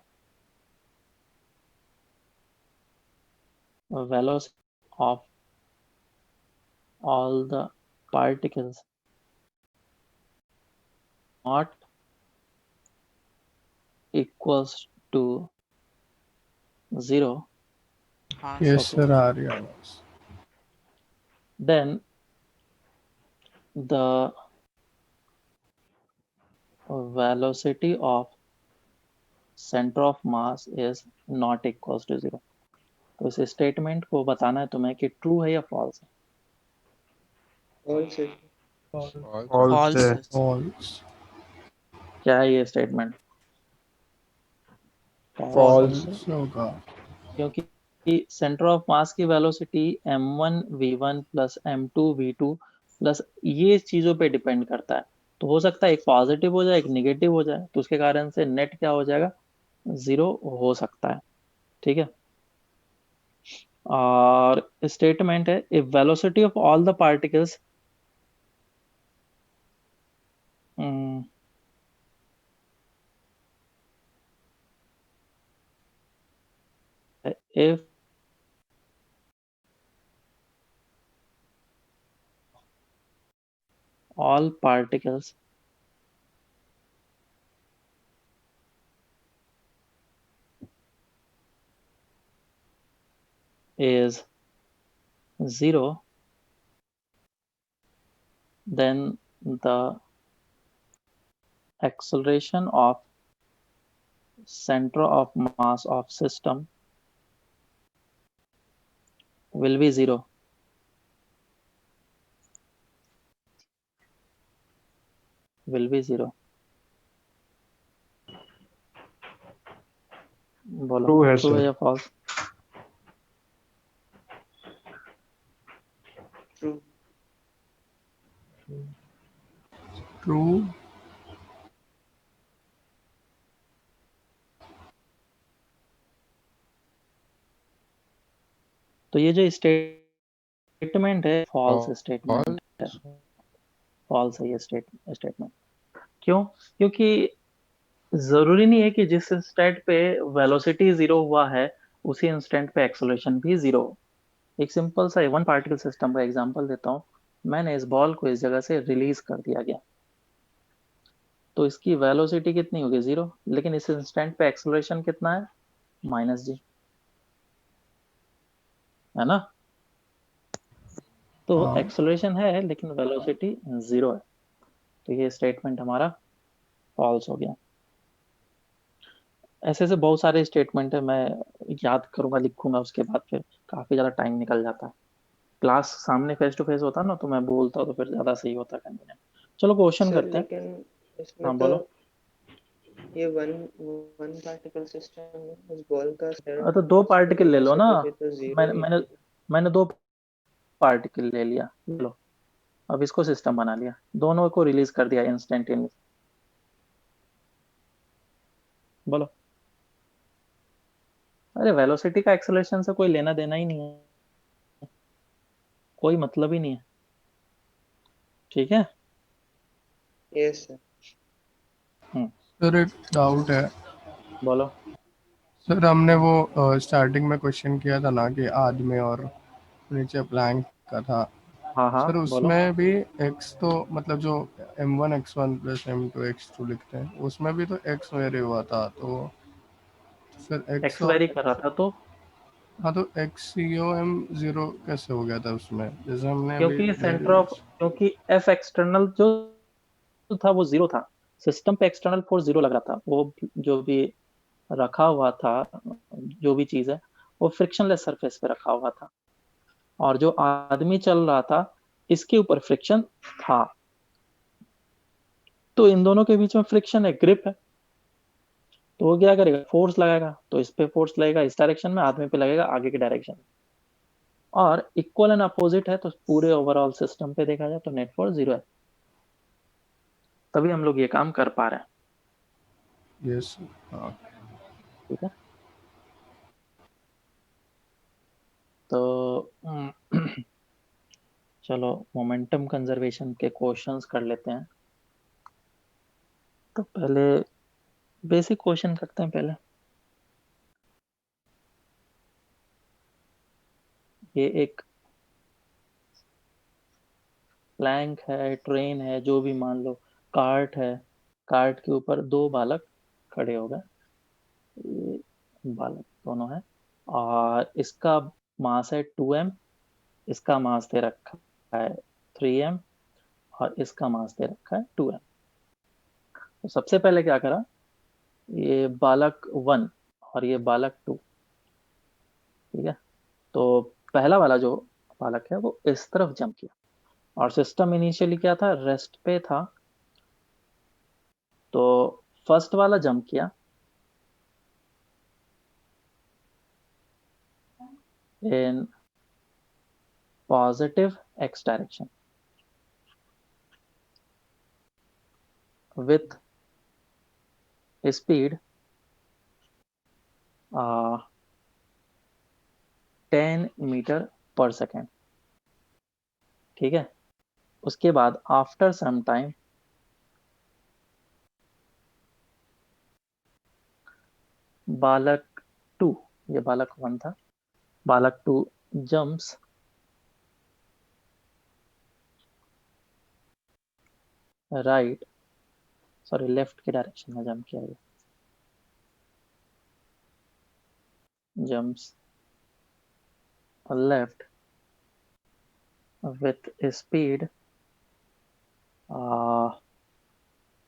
Velocity of all the particles not equals to 0, हाँ yes okay, sir, आ रही है आवाज। then the velocity of center of mass is not equals to 0। तो इस statement को बताना है तुम्हें कि ट्रू है या फॉल्स है। फॉल्स है। फॉल्स है। फॉल्स। क्या है ये स्टेटमेंट? फॉल्स होगा। क्योंकि सेंटर ऑफ मास की velocity m1 v1 plus m2 v2 plus ये चीजों पे डिपेंड करता है। तो हो सकता है एक पॉजिटिव हो जाए एक निगेटिव हो जाए, तो उसके कारण से नेट क्या हो जाएगा? 0 हो सकता है। ठीक है। और स्टेटमेंट है if velocity of all the particles if all particles is 0, then the acceleration of center of mass of system will be 0. Will be 0. बोलो ट्रू है ट्रू है सर। या फॉल्स? ट्रू। ट्रू। तो ये जो स्टेटमेंट है false statement है। False है ये स्टेटमेंट। क्यों? क्योंकि जरूरी नहीं है कि जिस इंस्टेंट पे वेलोसिटी 0 हुआ है उसी इंस्टेंट पे एक्सेलरेशन भी 0 हो। एक सिंपल सा वन पार्टिकल सिस्टम का एग्जांपल देता हूँ। मैंने इस बॉल को इस जगह से रिलीज कर दिया गया, तो इसकी वेलोसिटी कितनी होगी? 0। लेकिन इस इंस्टेंट पे एक्सेलरेशन कितना है? -g, है ना? तो हाँ। एक्सेलरेशन है लेकिन वेलोसिटी 0 है। तो ये स्टेटमेंट हमारा फॉल्स हो गया। ऐसे ऐसे बहुत सारे स्टेटमेंट है, मैं याद करूंगा लिखूंगा उसके बाद फिर काफी ज्यादा टाइम निकल जाता है। क्लास सामने फेस टू फेस होता ना तो मैं बोलता तो फिर ज्यादा सही होता कंटिन्यू। चलो क्वेश्चन सर करते हैं। लेकिन इसमें हाँ तो बोलो। ये वन वन पार्टिकल सिस्टम में उस बॉल का सेंटर ऑफ तो दो मास की पार्टिकल ले लो ना। वेलोसिटी भी तो 0 मैंने ही मैंने थी। मैंने दो पार्टिकल ले लिया, लो। अब इसको सिस्टम बना लिया, दोनों को रिलीज कर दिया इंस्टेंटेनियस। बोलो। अरे वेलोसिटी का एक्सेलरेशन से कोई लेना देना ही नहीं है, कोई मतलब ही नहीं है। ठीक है। Yes sir. हम्म। सर एक डाउट है। बोलो। सर हमने वो स्टार्टिंग में क्वेश्चन किया था ना कि आदमी और नीचे प्लैंक का था। हाँ हाँ सर बोलो। उसमें भी x तो मतलब जो m1 x1 plus m2 x2 लिखते हैं उसमें भी तो x वेरी हुआ था, तो सर x एक्स और वेरी कर रहा था तो हाँ तो x COM 0 कैसे हो गया था उसमें, जैसे हमने अभी क्योंकि सेंटर ऑफ डेरिवेशन। क्योंकि एफ एक्सटर्नल जो था वो 0 था। सिस्टम पे एक्सटर्नल फोर्स 0 लग रहा था। वो जो भी रखा हुआ था, जो भी चीज है वो फ्रिक्शनलेस सरफेस पे रखा हुआ था। और जो आदमी चल रहा था इसके ऊपर फ्रिक्शन था। तो इन दोनों के बीच में फ्रिक्शन है, ग्रिप है। तो वो क्या करेगा? फोर्स लगाएगा। तो इस पे फोर्स लगेगा इस डायरेक्शन में, आदमी पे लगेगा आगे की डायरेक्शन में। और इक्वल एंड अपोजिट है तो पूरे ओवरऑल सिस्टम पे देखा जाए तो नेट फोर्स 0 है। तभी हम लोग ये काम कर पा रहे हैं। यस। हाँ। ठीक है। तो चलो मोमेंटम कंजर्वेशन के क्वेश्चंस कर लेते हैं। तो पहले बेसिक क्वेश्चन करते हैं पहले। ये एक प्लैंक है, ट्रेन है, जो भी मान लो, कार्ट है। कार्ट के ऊपर दो बालक खड़े हो गए। ये बालक दोनों है और इसका मास है 2m, इसका मास दे रखा है 3m और इसका मास दे रखा है 2m। तो सबसे पहले क्या करा, ये बालक 1 और ये बालक 2। ठीक है। तो पहला वाला जो बालक है वो इस तरफ जंप किया। और सिस्टम इनिशियली क्या था, रेस्ट पे था। तो फर्स्ट वाला जंप किया in positive x direction with speed 10 metre पर सेकेंड। ठीक है, उसके बाद आफ्टर सम टाइम बालक टू, ये बालक वन था, बालक two jumps right, sorry left के डायरेक्शन में जंप किया, ये jumps left with speed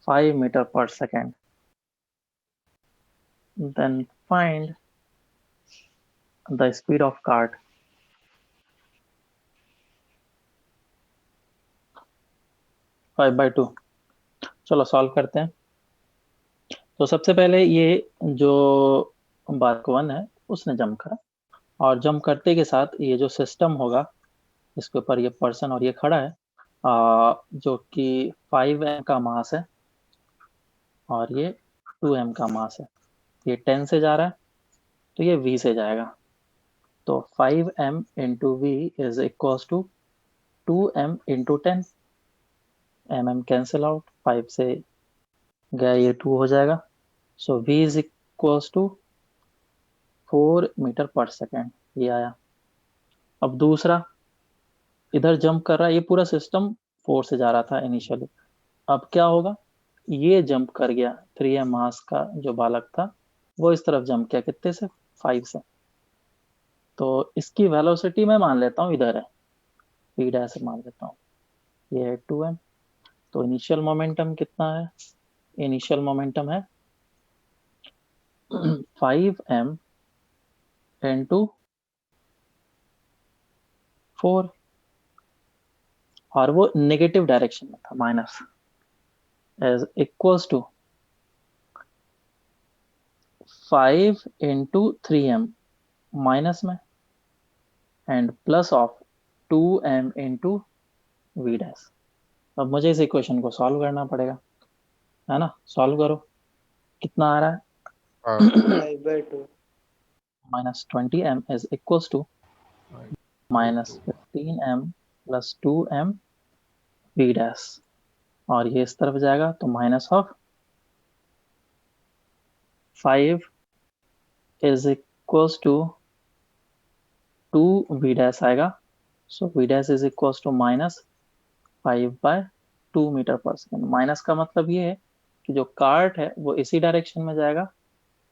5 meter per second, then find the speed of cart। 5/2। चलो सॉल्व करते हैं। तो सबसे पहले ये जो बालक वन है उसने जंप करा, और जंप करते के साथ ये जो सिस्टम होगा इसके ऊपर ये पर्सन और ये खड़ा है, जो कि 5m का मास है और ये 2m का मास है। ये 10 से जा रहा है तो ये v से जाएगा। तो 5m into v is equal to 2m into 10। mm cancel out, 5 से गया ये 2 हो जाएगा। So v is equal to 4 metre पर सेकेंड, ये आया। अब दूसरा इधर जंप कर रहा है, ये पूरा सिस्टम 4 से जा रहा था इनिशियली। अब क्या होगा, ये जंप कर गया 3m मास का जो बालक था, वो इस तरफ जंप किया कितने से, 5 से। तो इसकी वेलोसिटी मैं मान लेता हूँ इधर है, p डैश मान लेता हूँ, ये है 2m। तो इनिशियल मोमेंटम कितना है, इनिशियल मोमेंटम है 5m इंटू 4, और वो नेगेटिव डायरेक्शन में था, minus, is equals to 5 into 3m minus में, and plus of 2m into v dash. अब मुझे इस इक्वेशन को सॉल्व करना पड़ेगा, है ना। सॉल्व करो, कितना आ रहा है, 5/2 -20m is equals to -15m plus 2m v dash, और ये इस तरफ जाएगा तो minus of 5 is equals to 2 v dash आएगा। So v dash is equals to -5/2 metre पर सेकेंड। माइनस का मतलब ये है कि जो कार्ट है वो इसी डायरेक्शन में जाएगा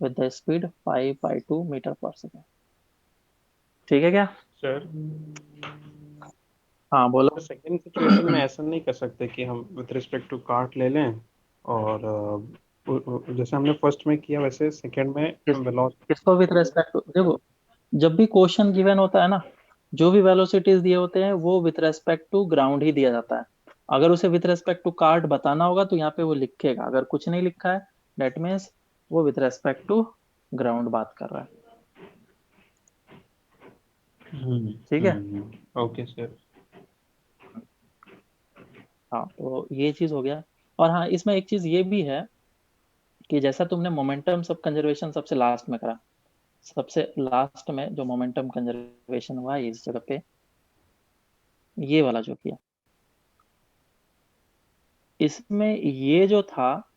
विद द स्पीड 5/2 मीटर पर सेकेंड। ठीक है क्या, सर हाँ बोलो। सेकंड सिचुएशन में ऐसा नहीं कर सकते कि हम विथ रिस्पेक्ट टू कार्ट ले लें और जैसे हमने फर्स्ट में किया वैसे सेकंड में किस वेलोसिटी। किसको विद रेस्पेक्ट टू, देखो जब भी क्वेश्चन गिवन होता है ना, जो भी वेलोसिटीज दिए होते हैं वो विथ रेस्पेक्ट टू ग्राउंड ही दिया जाता है। अगर उसे विथ रेस्पेक्ट टू कार्ट बताना होगा तो यहाँ पे वो लिखेगा, अगर कुछ नहीं लिखा है दैट मीन्स वो विथ रेस्पेक्ट टू ग्राउंड बात कर रहा है। ठीक है, ओके सर। हाँ तो ये चीज हो गया। और हाँ, इसमें एक चीज ये भी है कि जैसा तुमने मोमेंटम सब कंजर्वेशन सबसे लास्ट में करा, सबसे लास्ट में जो मोमेंटम कंजर्वेशन हुआ है इस जगह पे, ये वाला जो किया, इसमें ये जो था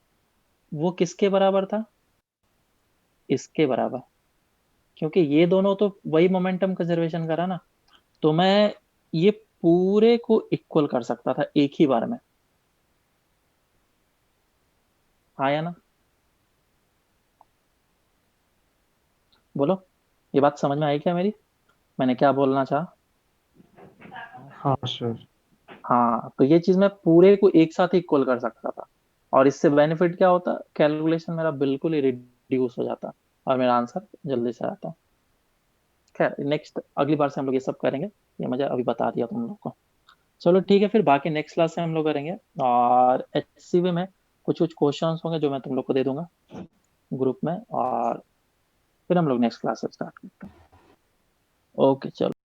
वो किसके बराबर था, इसके बराबर, क्योंकि ये दोनों तो वही मोमेंटम कंजर्वेशन करा ना। तो मैं ये पूरे को इक्वल कर सकता था एक ही बार में, आया ना। बोलो, ये बात समझ में आई क्या मेरी, मैंने क्या बोलना चाहा। हाँ सर। हाँ, तो ये चीज मैं पूरे को एक साथ इक्वल कर सकता था, और इससे बेनिफिट क्या होता, कैलकुलेशन मेरा बिल्कुल ही रिड्यूस हो जाता और मेरा आंसर जल्दी से आता। खैर नेक्स्ट, अगली बार से हम लोग ये सब करेंगे, ये मुझे अभी बता दिया तुम लोग को। चलो ठीक है, फिर बाकी नेक्स्ट क्लास से हम लोग करेंगे। और HCV में कुछ कुछ क्वेश्चंस होंगे जो मैं तुम लोग को दे दूंगा ग्रुप में, और फिर हम लोग नेक्स्ट क्लास से स्टार्ट करते हैं। ओके चलो।